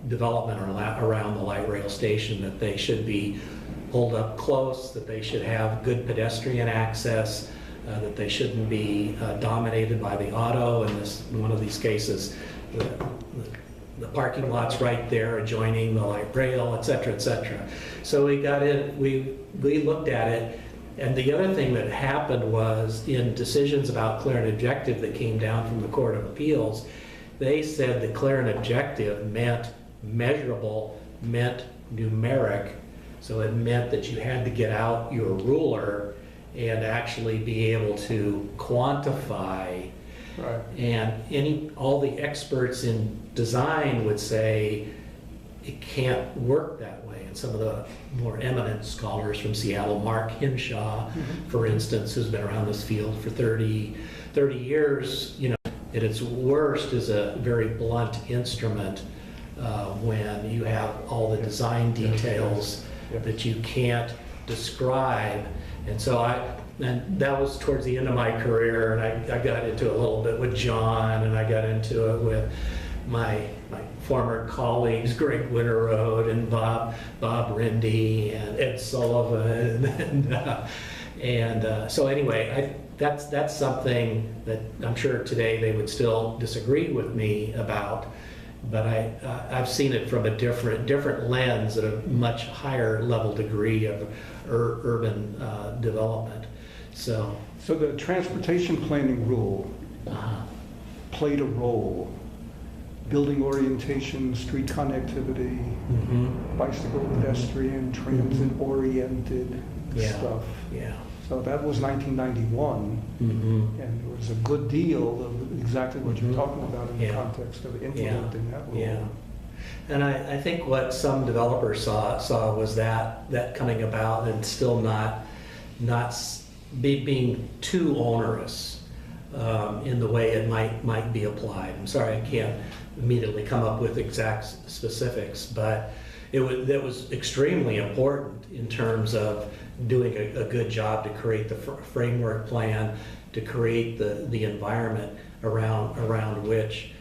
development around the light rail station, that they should be pulled up close, that they should have good pedestrian access, that they shouldn't be dominated by the auto. In one of these cases, the parking lot's right there adjoining the light rail, et cetera, et cetera. So we got in, we looked at it, and the other thing that happened was in decisions about clear and objective that came down from the Court of Appeals, they said that clear and objective meant measurable, meant numeric. So it meant that you had to get out your ruler and actually be able to quantify. And all the experts in design would say it can't work that way. And some of the more eminent scholars from Seattle, Mark Hinshaw, for instance, who's been around this field for 30 years, at its worst is a very blunt instrument when you have all the design details that you can't describe. And so that was towards the end of my career, and I got into it a little bit with John, and I got into it with my former colleagues, Greg Winterroad and Bob Rindy and Ed Sullivan, and so anyway, that's something that I'm sure today they would still disagree with me about, but I've seen it from a different lens at a much higher level degree of urban development. So the transportation planning rule played a role. Building orientation, street connectivity, bicycle, pedestrian, transit-oriented stuff. Yeah. So that was 1991, and there was a good deal of exactly what you're talking about in the context of implementing that rule. Yeah. And I think what some developers saw was that coming about and still not being too onerous in the way it might be applied. I'm sorry, I can't immediately come up with exact specifics, but that was extremely important in terms of doing a good job to create the framework plan, to create the environment around which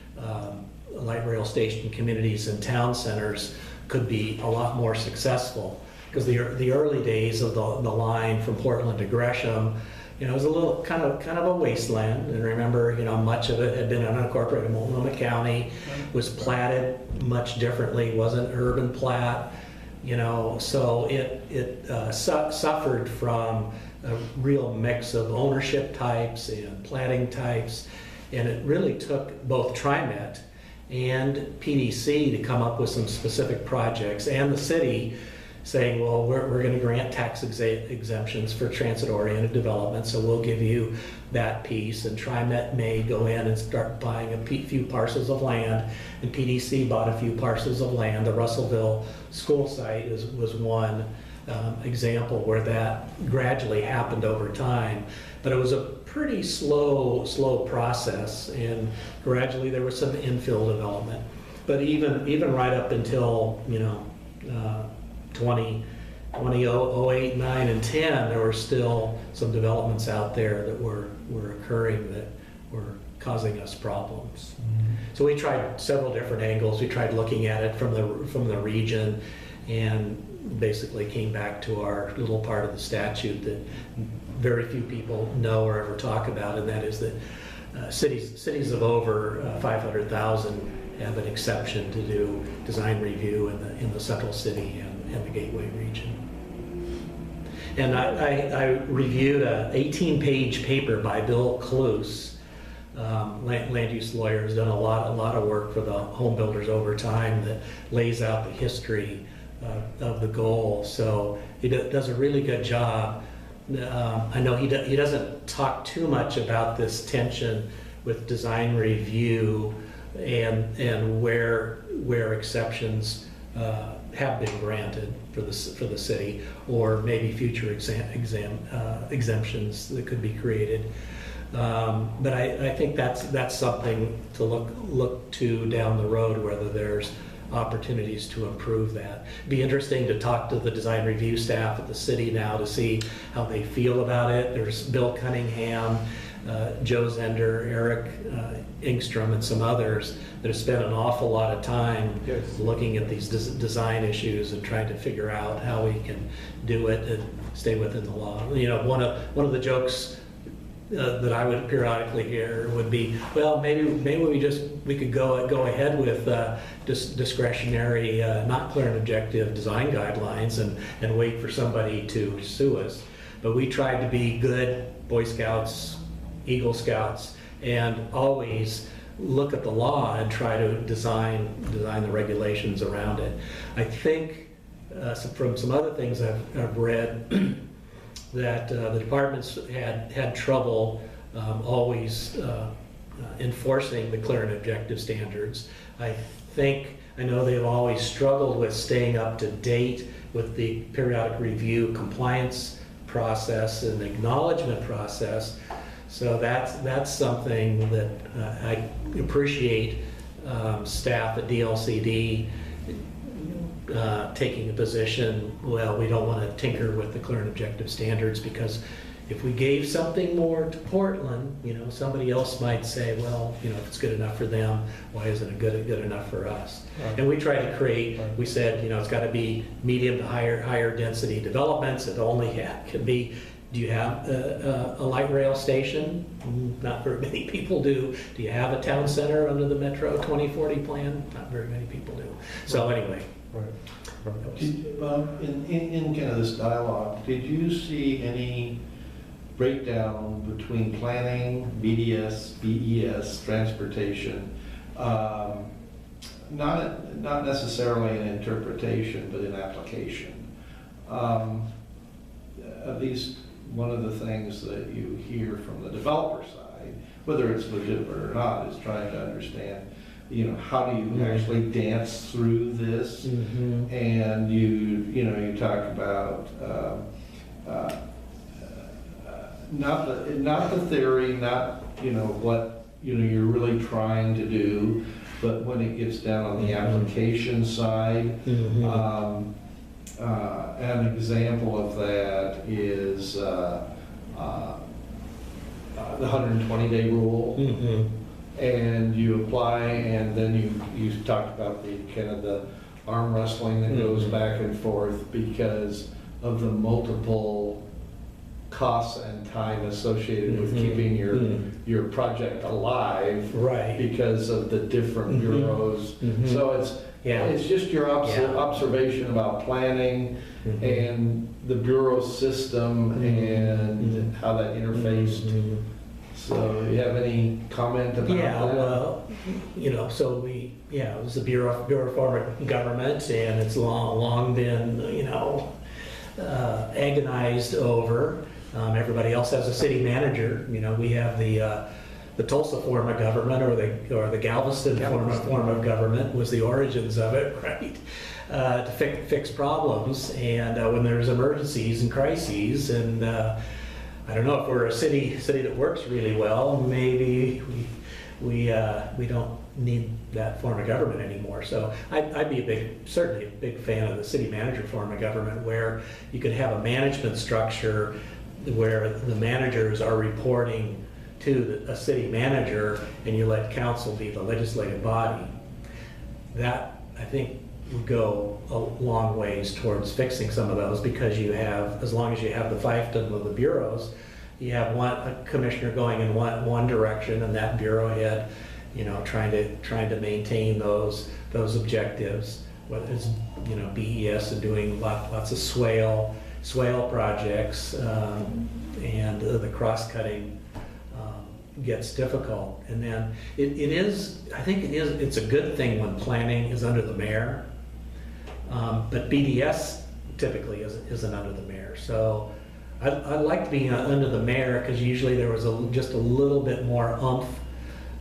light rail station communities and town centers could be a lot more successful. Because the early days of the line from Portland to Gresham, it was a little kind of a wasteland. And remember, much of it had been unincorporated. Multnomah County was platted much differently, wasn't urban plat, so it suffered from a real mix of ownership types and platting types, and it really took both TriMet and PDC to come up with some specific projects, and the city saying, well, we're going to grant tax exemptions for transit-oriented development, so we'll give you that piece. And TriMet may go in and start buying a few parcels of land, and PDC bought a few parcels of land. The Russellville school site was one example where that gradually happened over time, but it was a pretty slow process, and gradually there was some infill development. But even right up until 2008, 9, and 10, there were still some developments out there that were occurring that were causing us problems. So we tried several different angles. We tried looking at it from the region, and basically came back to our little part of the statute that very few people know or ever talk about, and that is that cities of over 500,000 have an exception to do design review in the central city and the Gateway region. And I reviewed an 18-page paper by Bill Cluse, land use lawyer, who's done a lot of work for the home builders over time, that lays out the history of the goal. So he does a really good job. I know he doesn't talk too much about this tension with design review and where exceptions have been granted for the city, or maybe future exemptions that could be created. But I think that's something to look to down the road, whether there's opportunities to improve that. It'd be interesting to talk to the design review staff at the city now to see how they feel about it. There's Bill Cunningham, Joe Zender, Eric Engstrom, and some others that have spent an awful lot of time looking at these design issues and trying to figure out how we can do it and stay within the law. One of the jokes that I would periodically hear would be, well, maybe we could go ahead with discretionary, not clear and objective design guidelines and wait for somebody to sue us. But we tried to be good Boy Scouts, Eagle Scouts, and always look at the law and try to design the regulations around it. I think from some other things I've read that the departments had trouble always enforcing the clear and objective standards. I know they've always struggled with staying up to date with the periodic review compliance process and acknowledgement process. So that's something that I appreciate staff at DLCD taking a position, well, we don't want to tinker with the clear and objective standards, because if we gave something more to Portland, somebody else might say, well, if it's good enough for them, why isn't it good enough for us? Right. And we tried to create, we said, it's got to be medium to higher density developments. It only can be, do you have a light rail station? Not very many people do. Do you have a town center under the Metro 2040 plan? Not very many people do. So anyway. Right. In kind of this dialogue, did you see any breakdown between planning, BDS, BES, transportation, not necessarily in interpretation, but in application? At least one of the things that you hear from the developer side, whether it's legitimate or not, is trying to understand, how do you actually dance through this? Mm-hmm. And you talk about not the theory, not what you're really trying to do, but when it gets down on the application side. Mm-hmm. An example of that is the 120-day rule. Mm-hmm. And you apply, and then you talked about the kind of the arm wrestling that goes back and forth because of the multiple costs and time associated with keeping your project alive, right? Because of the different bureaus. Mm-hmm. So it's just your observation about planning and the bureau system and how that interfaced. So you have any comment about that? Yeah, well, so it was the Bureau of Form of Government, and it's long been, agonized over. Everybody else has a city manager. We have the Tulsa form of government, or the Galveston form of government was the origins of it, right? To fix problems, and when there's emergencies and crises, and I don't know if we're a city that works really well, maybe we don't need that form of government anymore. So I'd be certainly a big fan of the city manager form of government, where you could have a management structure where the managers are reporting to a city manager, and you let council be the legislative body. That, I think, would go a long ways towards fixing some of those, because as long as you have the fiefdom of the bureaus, you have a commissioner going in one direction, and that bureau head, trying to maintain those objectives, whether it's BES and doing lots of swale projects, and the cross-cutting gets difficult. And then it's a good thing when planning is under the mayor, but BDS typically isn't under the mayor. So I liked being under the mayor, because usually there was just a little bit more oomph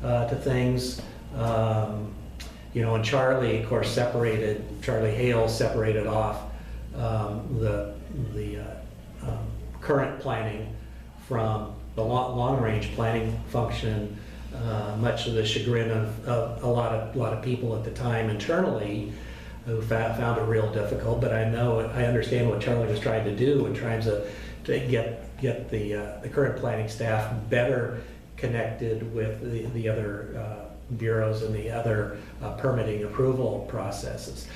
to things. And Charlie, of course, Charlie Hale separated off the current planning from the long-range planning function, much to the chagrin of a lot of people at the time internally, who found it real difficult. But I understand what Charlie was trying to do, and trying to get the current planning staff better connected with the other bureaus and the other permitting approval processes.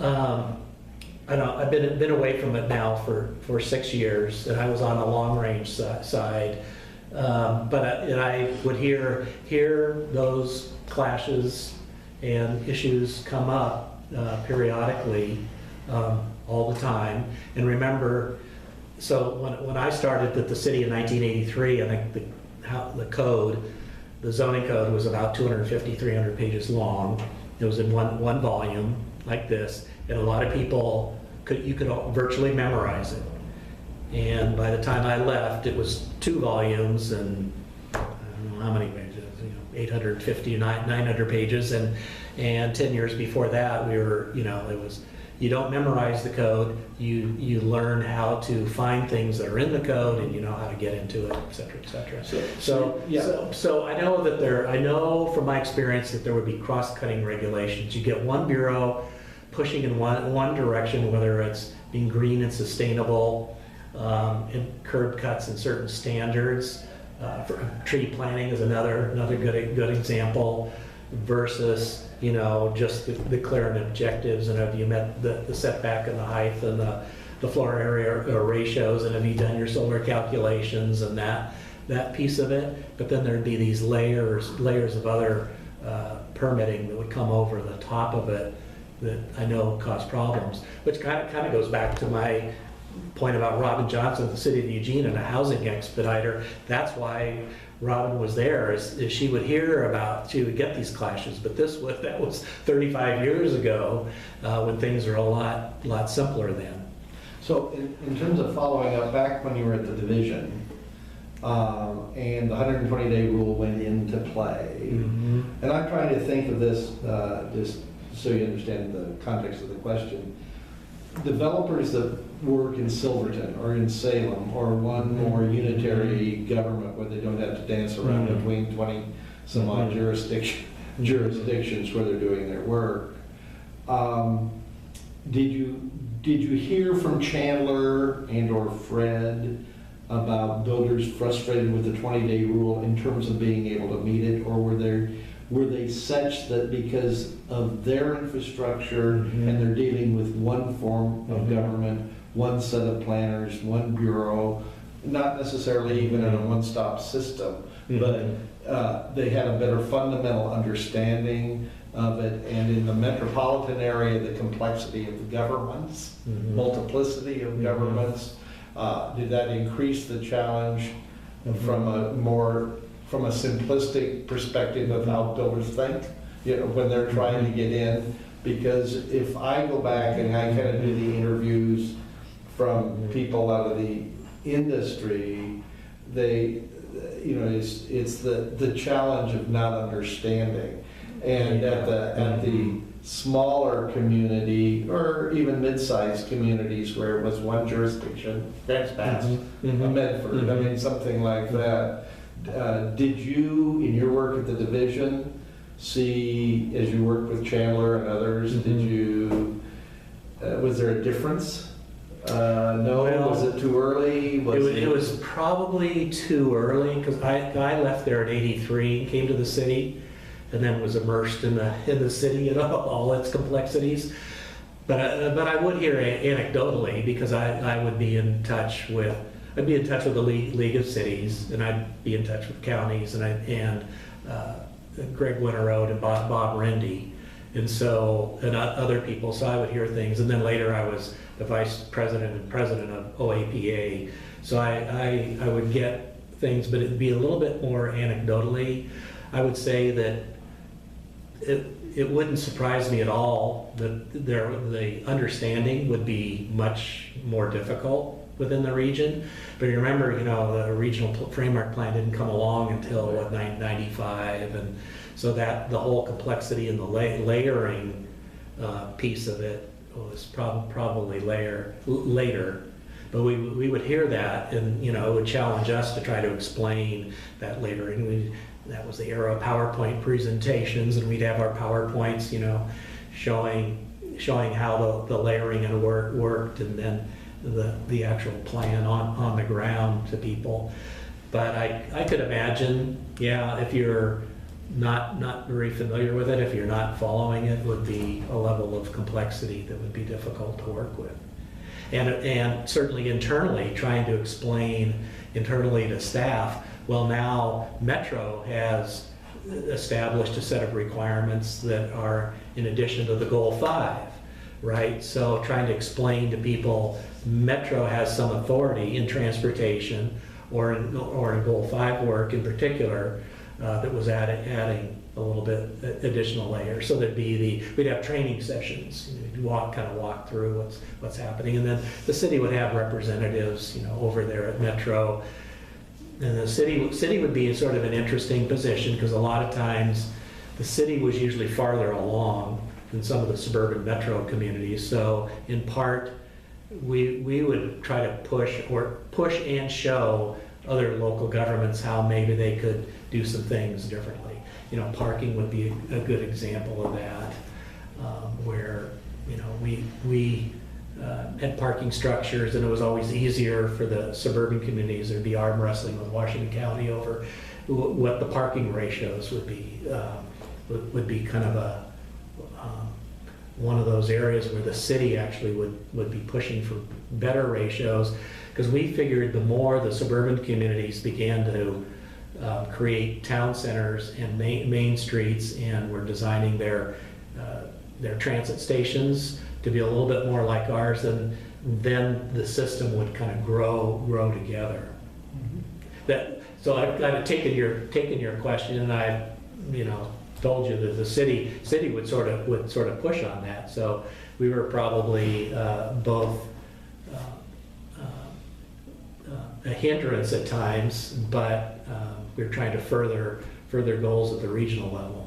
I've been away from it now for 6 years, and I was on the long range side. But I would hear those clashes and issues come up periodically, all the time. And remember, so when I started at the city in 1983, I think the zoning code was about 250, 300 pages long. It was in one volume like this, and a lot of people you could virtually memorize it. And by the time I left, it was 2 volumes, and I don't know how many pages, 850, 900 pages, and 10 years before that, it was, you don't memorize the code, you learn how to find things that are in the code, and you know how to get into it, et cetera, et cetera. So I know from my experience that there would be cross-cutting regulations. You get one bureau pushing in one direction, whether it's being green and sustainable, and curb cuts and certain standards. For tree planting is another good example, versus just the clear objectives, and have you met the setback and the height and the floor area ratios, and have you done your solar calculations and that piece of it. But then there'd be these layers of other permitting that would come over the top of it that I know cause problems, which kind of goes back to my point about Robin Johnson, the city of Eugene, and a housing expediter. That's why Robin was there, is she would get these clashes. But that was 35 years ago, when things are a lot simpler then. So in terms of following up, back when you were at the division, and the 120-day rule went into play, Mm-hmm. and I'm trying to think of this, just so you understand the context of the question. Developers that work in Silverton or in Salem, or one more unitary government where they don't have to dance around between 20 some odd jurisdictions where they're doing their work. Did you hear from Chandler and or Fred about builders frustrated with the 20-day rule in terms of being able to meet it, or were they such that because of their infrastructure and they're dealing with one form of government, one set of planners, one bureau, not necessarily even in a one-stop system, but they had a better fundamental understanding of it, and in the metropolitan area, the complexity of the governments, multiplicity of governments, did that increase the challenge from a more from a simplistic perspective of how builders think, when they're trying to get in. Because if I go back and I kind of do the interviews from people out of the industry, they, it's the challenge of not understanding. And at the smaller community, or even mid-sized communities where it was one jurisdiction, that's past, a Medford, I mean, something like that. Did you, in your work at the division, see, as you worked with Chandler and others, did you, was there a difference? No, Well, was it too early? It was probably too early, because I left there at 83 and came to the city, and then was immersed in the city and all its complexities. But I would hear anecdotally, because I would be in touch with the League of Cities, and I'd be in touch with counties, and Greg Winterode and Bob Rendy, and other people. So I would hear things, and then later I was the vice president and president of OAPA. So I would get things, but it'd be a little bit more anecdotally. I would say that it wouldn't surprise me at all that the understanding would be much more difficult within the region. But you remember, the regional framework plan didn't come along until 95, and so that the whole complexity and the layering piece of it was probably later. But we would hear that, and it would challenge us to try to explain that layering. That was the era of PowerPoint presentations, and we'd have our PowerPoints, showing how the layering and worked, and then the actual plan on the ground to people. But I could imagine, if you're not very familiar with it, if you're not following it, would be a level of complexity that would be difficult to work with. And certainly internally, trying to explain internally to staff, well, now Metro has established a set of requirements that are in addition to the Goal 5, right? So trying to explain to people, Metro has some authority in transportation or in Goal 5 work in particular, that was adding a little bit additional layer. So we'd have training sessions, kind of walk through what's happening, and then the city would have representatives, over there at Metro. And the city would be in sort of an interesting position, because a lot of times the city was usually farther along than some of the suburban metro communities. So in part, we would try to push and show other local governments how maybe they could do some things differently. Parking would be a good example of that, where we had parking structures, and it was always easier for the suburban communities. There'd be arm wrestling with Washington County over what the parking ratios would be. Would be kind of one of those areas where the city actually would be pushing for better ratios, because we figured the more the suburban communities began to create town centers and main streets, and were designing their transit stations to be a little bit more like ours, then the system would kind of grow together. So I've taken your question, and I told you that the city would sort of push on that. So we were probably both a hindrance at times, but we were trying to further goals at the regional level.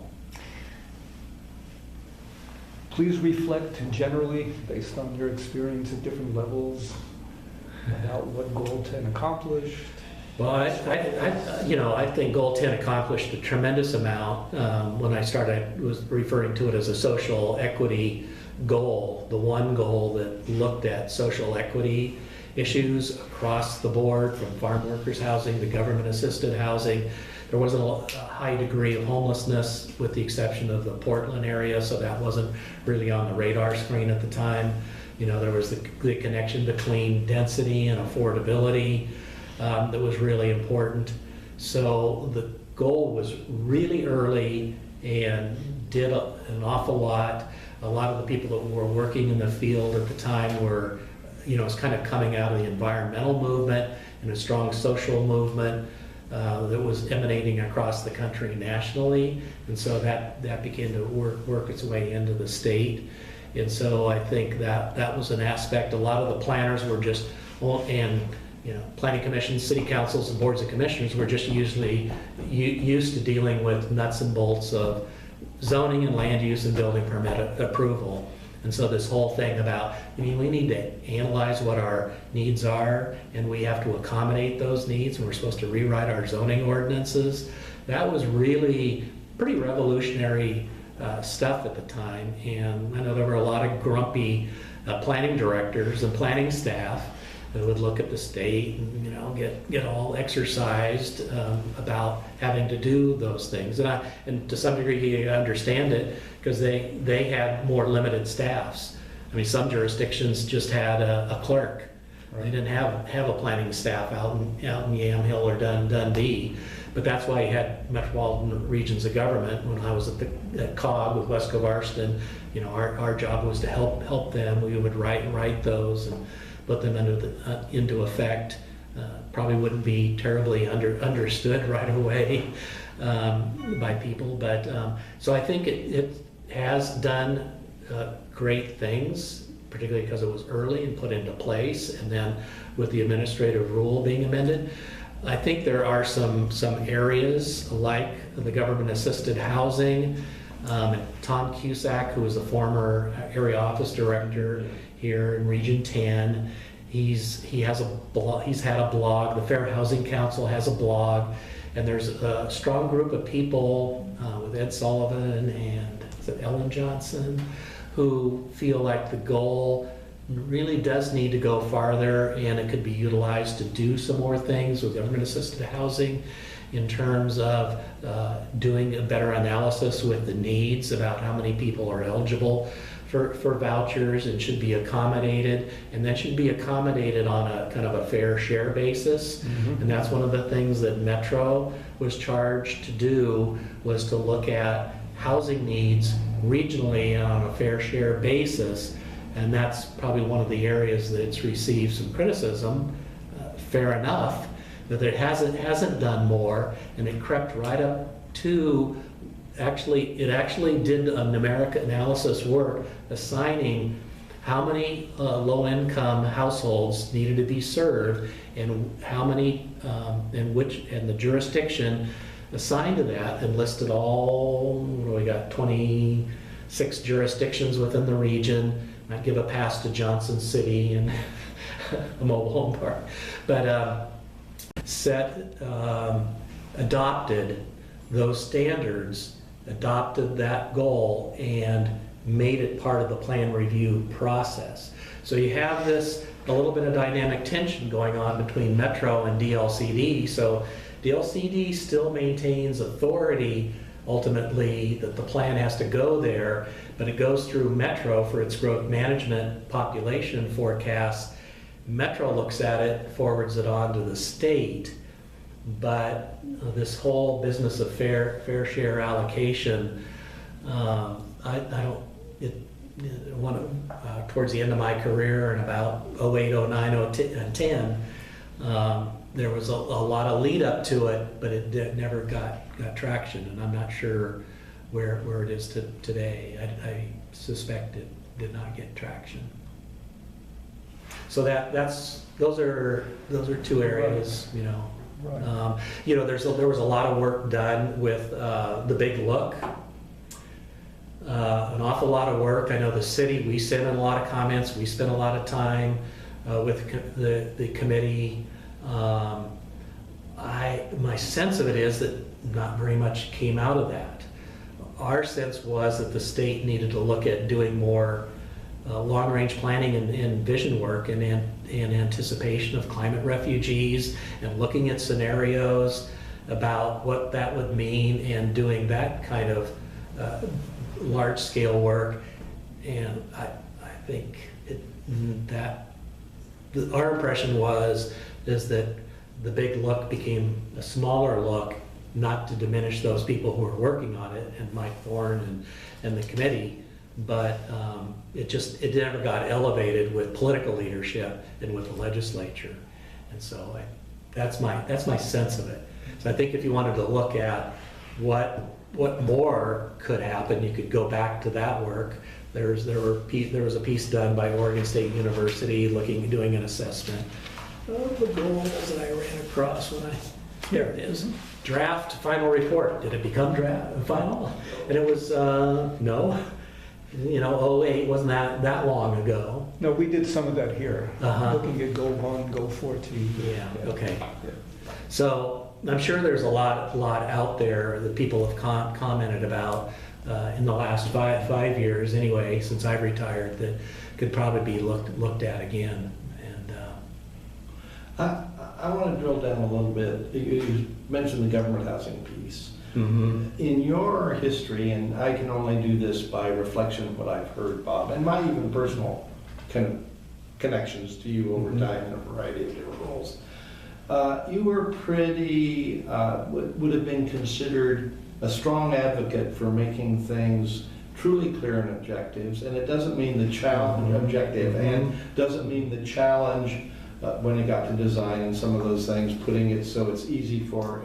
Please reflect generally, based on your experience at different levels, about what Goal 10 accomplished. Well, I think Goal 10 accomplished a tremendous amount. When I started, I was referring to it as a social equity goal, the one goal that looked at social equity issues across the board, from farm workers housing to government assisted housing. There wasn't a high degree of homelessness, with the exception of the Portland area, so that wasn't really on the radar screen at the time. There was the connection between density and affordability that was really important. So the goal was really early and did an awful lot. A lot of the people that were working in the field at the time were, it was kind of coming out of the environmental movement and a strong social movement. that was emanating across the country nationally. And so that began to work its way into the state. And so I think that was an aspect. A lot of the planners were just, and planning commissions, city councils, and boards of commissioners were just usually used to dealing with nuts and bolts of zoning and land use and building permit approval. And so this whole thing about, we need to analyze what our needs are, and we have to accommodate those needs, and we're supposed to rewrite our zoning ordinances. That was really pretty revolutionary stuff at the time. And I know there were a lot of grumpy planning directors and planning staff that would look at the state and get all exercised about having to do those things. And to some degree you understand it, because they had more limited staffs. I mean, some jurisdictions just had a clerk. They didn't have a planning staff out in Yamhill or Dundee. But that's why you had metropolitan regions of government. When I was at COG with Wesco Varston, our job was to help them. We would write those and put them into effect. Probably wouldn't be terribly understood right away by people, but so I think it has done great things, particularly because it was early and put into place, and then with the administrative rule being amended. I think there are some areas like the government-assisted housing. Tom Cusack, who was the former area office director here in Region 10, he has a blog. He's had a blog. The Fair Housing Council has a blog, and there's a strong group of people with Ed Sullivan and Ellen Johnson who feel like the goal really does need to go farther, and it could be utilized to do some more things with government-assisted housing in terms of doing a better analysis with the needs about how many people are eligible for vouchers and should be accommodated, and that should be accommodated on a kind of a fair share basis. And that's one of the things that Metro was charged to do, was to look at housing needs regionally on a fair share basis. And that's probably one of the areas that it's received some criticism, fair enough, that it hasn't done more, and it crept right up to, it actually did a numeric analysis work assigning how many low-income households needed to be served, and how many, and the jurisdiction assigned to that, and listed all, we got 26 jurisdictions within the region. I'd give a pass to Johnson City and a mobile home park, but adopted those standards, adopted that goal, and made it part of the plan review process. So you have a little bit of dynamic tension going on between Metro and DLCD. So DLCD still maintains authority ultimately, that the plan has to go there, but it goes through Metro for its growth management population forecasts. Metro looks at it, forwards it on to the state, but this whole business of fair share allocation, towards the end of my career in about 08, 09, 10, there was a lot of lead up to it, but it never got traction, and I'm not sure where it is today. I suspect it did not get traction. So those are two areas, Right. There was a lot of work done with the Big Look. An awful lot of work. I know the city, we sent in a lot of comments. We spent a lot of time with the committee. My sense of it is that not very much came out of that. Our sense was that the state needed to look at doing more long-range planning and vision work and anticipation of climate refugees, and looking at scenarios about what that would mean, and doing that kind of large-scale work. And I think our impression is that the Big Look became a smaller look, not to diminish those people who are working on it, and Mike Thorne and the committee, but it never got elevated with political leadership and with the legislature. And so That's my sense of it. So I think if you wanted to look at what more could happen, you could go back to that work. There was a piece done by Oregon State University doing an assessment of the goals that I ran across there it is. Draft final report. Did it become final? And it was, no. You know, '08 wasn't that long ago. No, we did some of that here, Uh-huh. looking at Goal 1, Goal 14. Yeah, okay. So I'm sure there's a lot out there that people have commented about in the last five years anyway, since I've retired, that could probably be looked at again. And I want to drill down a little bit. You mentioned the government housing piece. In your history, and I can only do this by reflection of what I've heard, Bob, and my even personal kind of connections to you over time in a variety of different roles, you were pretty, would have been considered a strong advocate for making things truly clear and objectives, and it doesn't mean the challenge objective, and doesn't mean the challenge when it got to design and some of those things, putting it so it's easy for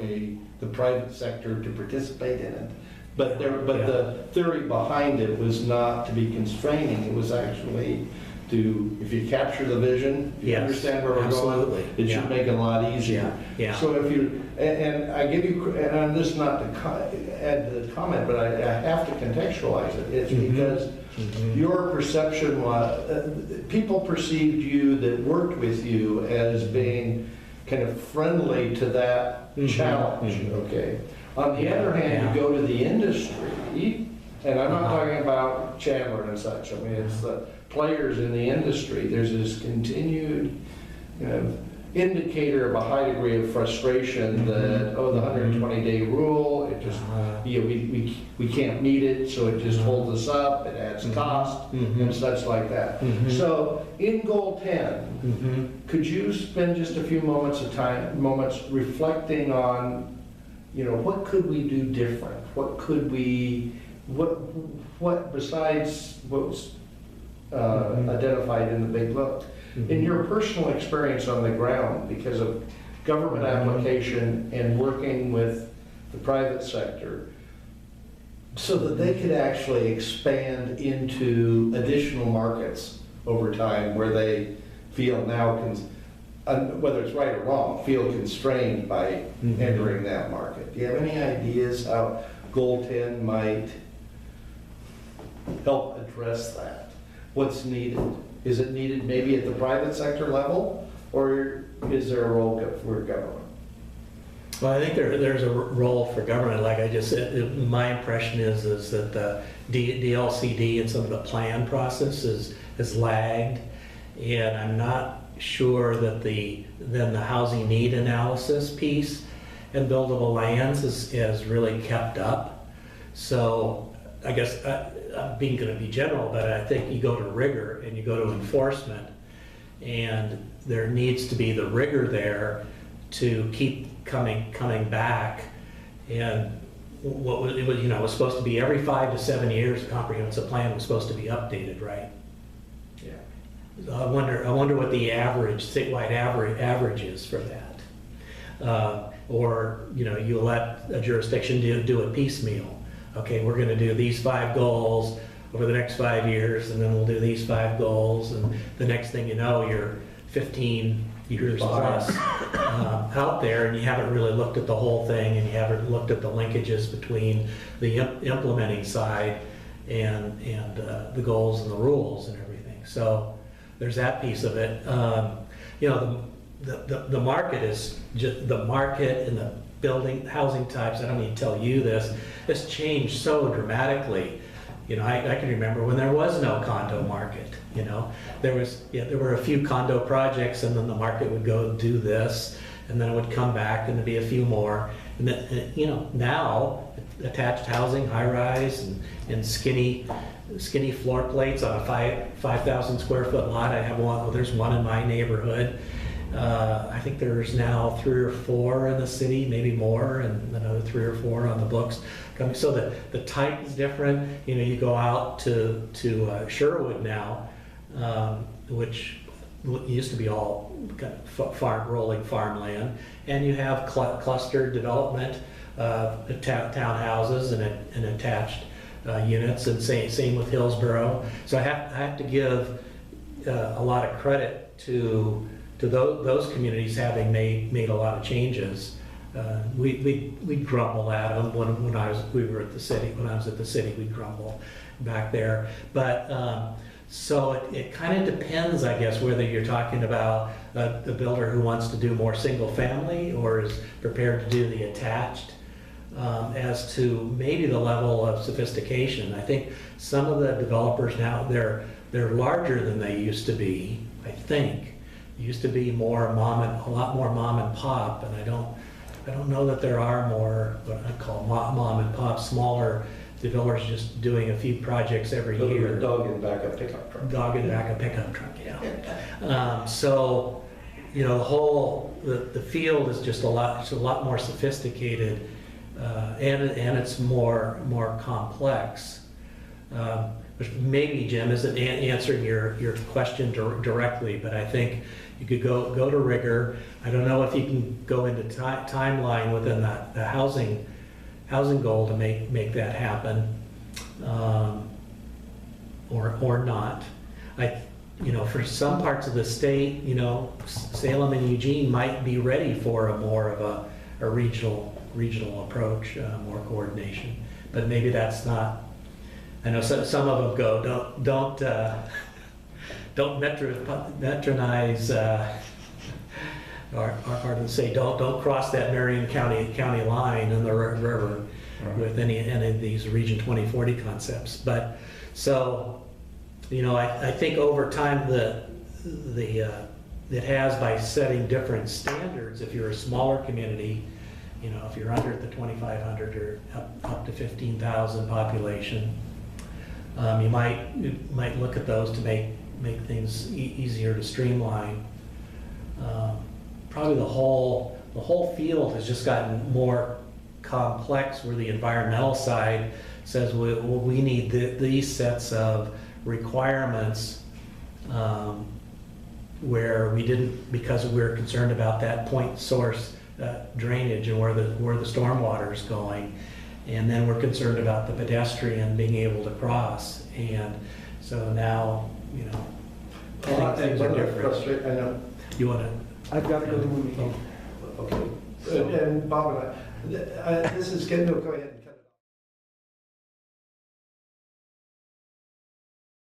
the private sector to participate in it. But the theory behind it was not to be constraining. It was actually to, if you capture the vision, if you understand where we're going, it should make it a lot easier. So if you, and I give you, and I'm just not to add to the comment, but I have to contextualize it. It's because your perception was, people perceived you that worked with you as being kind of friendly to that challenge, okay? On the other hand, you go to the industry, and I'm not talking about Chandler and such, I mean, it's the players in the industry. There's this continued, you know, indicator of a high degree of frustration that, oh, the 120-day rule, it just, you know, we can't meet it, so it just holds us up, it adds cost, and such like that. So in Goal 10, could you spend just a few moments reflecting on, you know, what could we do different? What could we, what besides what was identified in the big book? In your personal experience on the ground, because of government application and working with the private sector, so that they could actually expand into additional markets over time where they feel now, whether it's right or wrong, feel constrained by entering that market. Do you have any ideas how Goal 10 might help address that? What's needed? Is it needed maybe at the private sector level, or is there a role for government? Well, I think there's a role for government. Like I just said, my impression is that the DLCD and some of the plan process has lagged, and I'm not sure that the housing need analysis piece and buildable lands has really kept up. So I guess I'm being going to be general, but I think you go to rigor and you go to enforcement, and there needs to be the rigor there to keep coming back. And what it was, you know, it was supposed to be every 5 to 7 years. A comprehensive plan was supposed to be updated, right? Yeah. I wonder what the statewide average is for that. Or, you know, you let a jurisdiction do it piecemeal. Okay, we're going to do these 5 goals over the next 5 years, and then we'll do these 5 goals, and the next thing you know, you're 15 years plus out there, and you haven't really looked at the whole thing, and you haven't looked at the linkages between the implementing side and the goals and the rules and everything. So there's that piece of it. You know, the market is just the market and the building housing types. I don't need to tell you this. It's changed so dramatically. You know, I can remember when there was no condo market. You know, there were a few condo projects, and then the market would go do this, and then it would come back, and there'd be a few more. And then, you know, now attached housing, high rise, and skinny floor plates on a 5,000 square foot lot. I have one. Well, there's one in my neighborhood. I think there's now 3 or 4 in the city, maybe more, and another 3 or 4 on the books. So the type is different. You know, you go out to Sherwood now, which it used to be all kind of rolling farmland, and you have clustered development of townhouses and attached units, and same with Hillsborough. So I have to give a lot of credit to those communities having made a lot of changes. We'd grumble at them when we were at the city. When I was at the city, we'd grumble back there. But so it kind of depends, I guess, whether you're talking about a builder who wants to do more single family or is prepared to do the attached, as to maybe the level of sophistication. I think some of the developers now, they're larger than they used to be, I think. It used to be a lot more mom and pop, and I don't know that there are more what I call mom and pop, smaller developers just doing a few projects every year. Dog and back a pickup truck. Dog and back a pickup truck, yeah. So, you know, the field is just a lot more sophisticated, and it's more complex. Which maybe, Jim, isn't answering your question directly, but I think you could go to rigor. I don't know if you can go into timeline within the housing goal to make that happen, or not. For some parts of the state, Salem and Eugene might be ready for more of a regional approach, more coordination. But maybe that's not. I know some of them go, don't metronize, or to say, don't cross that Marion County line in the river with any of these Region 2040 concepts. But so, I think over time it has, by setting different standards. If you're a smaller community, if you're under the 2,500 or up to 15,000 population. You might look at those to make things easier to streamline. Probably the whole field has just gotten more complex, where the environmental side says, well, we need these sets of requirements, where we didn't, because we're concerned about that point source drainage and where the stormwater is going. And then we're concerned about the pedestrian being able to cross. And so now, I think things are different. I know. You want to? I've got to go to a meeting. Okay. And Bob and I, this is, go ahead.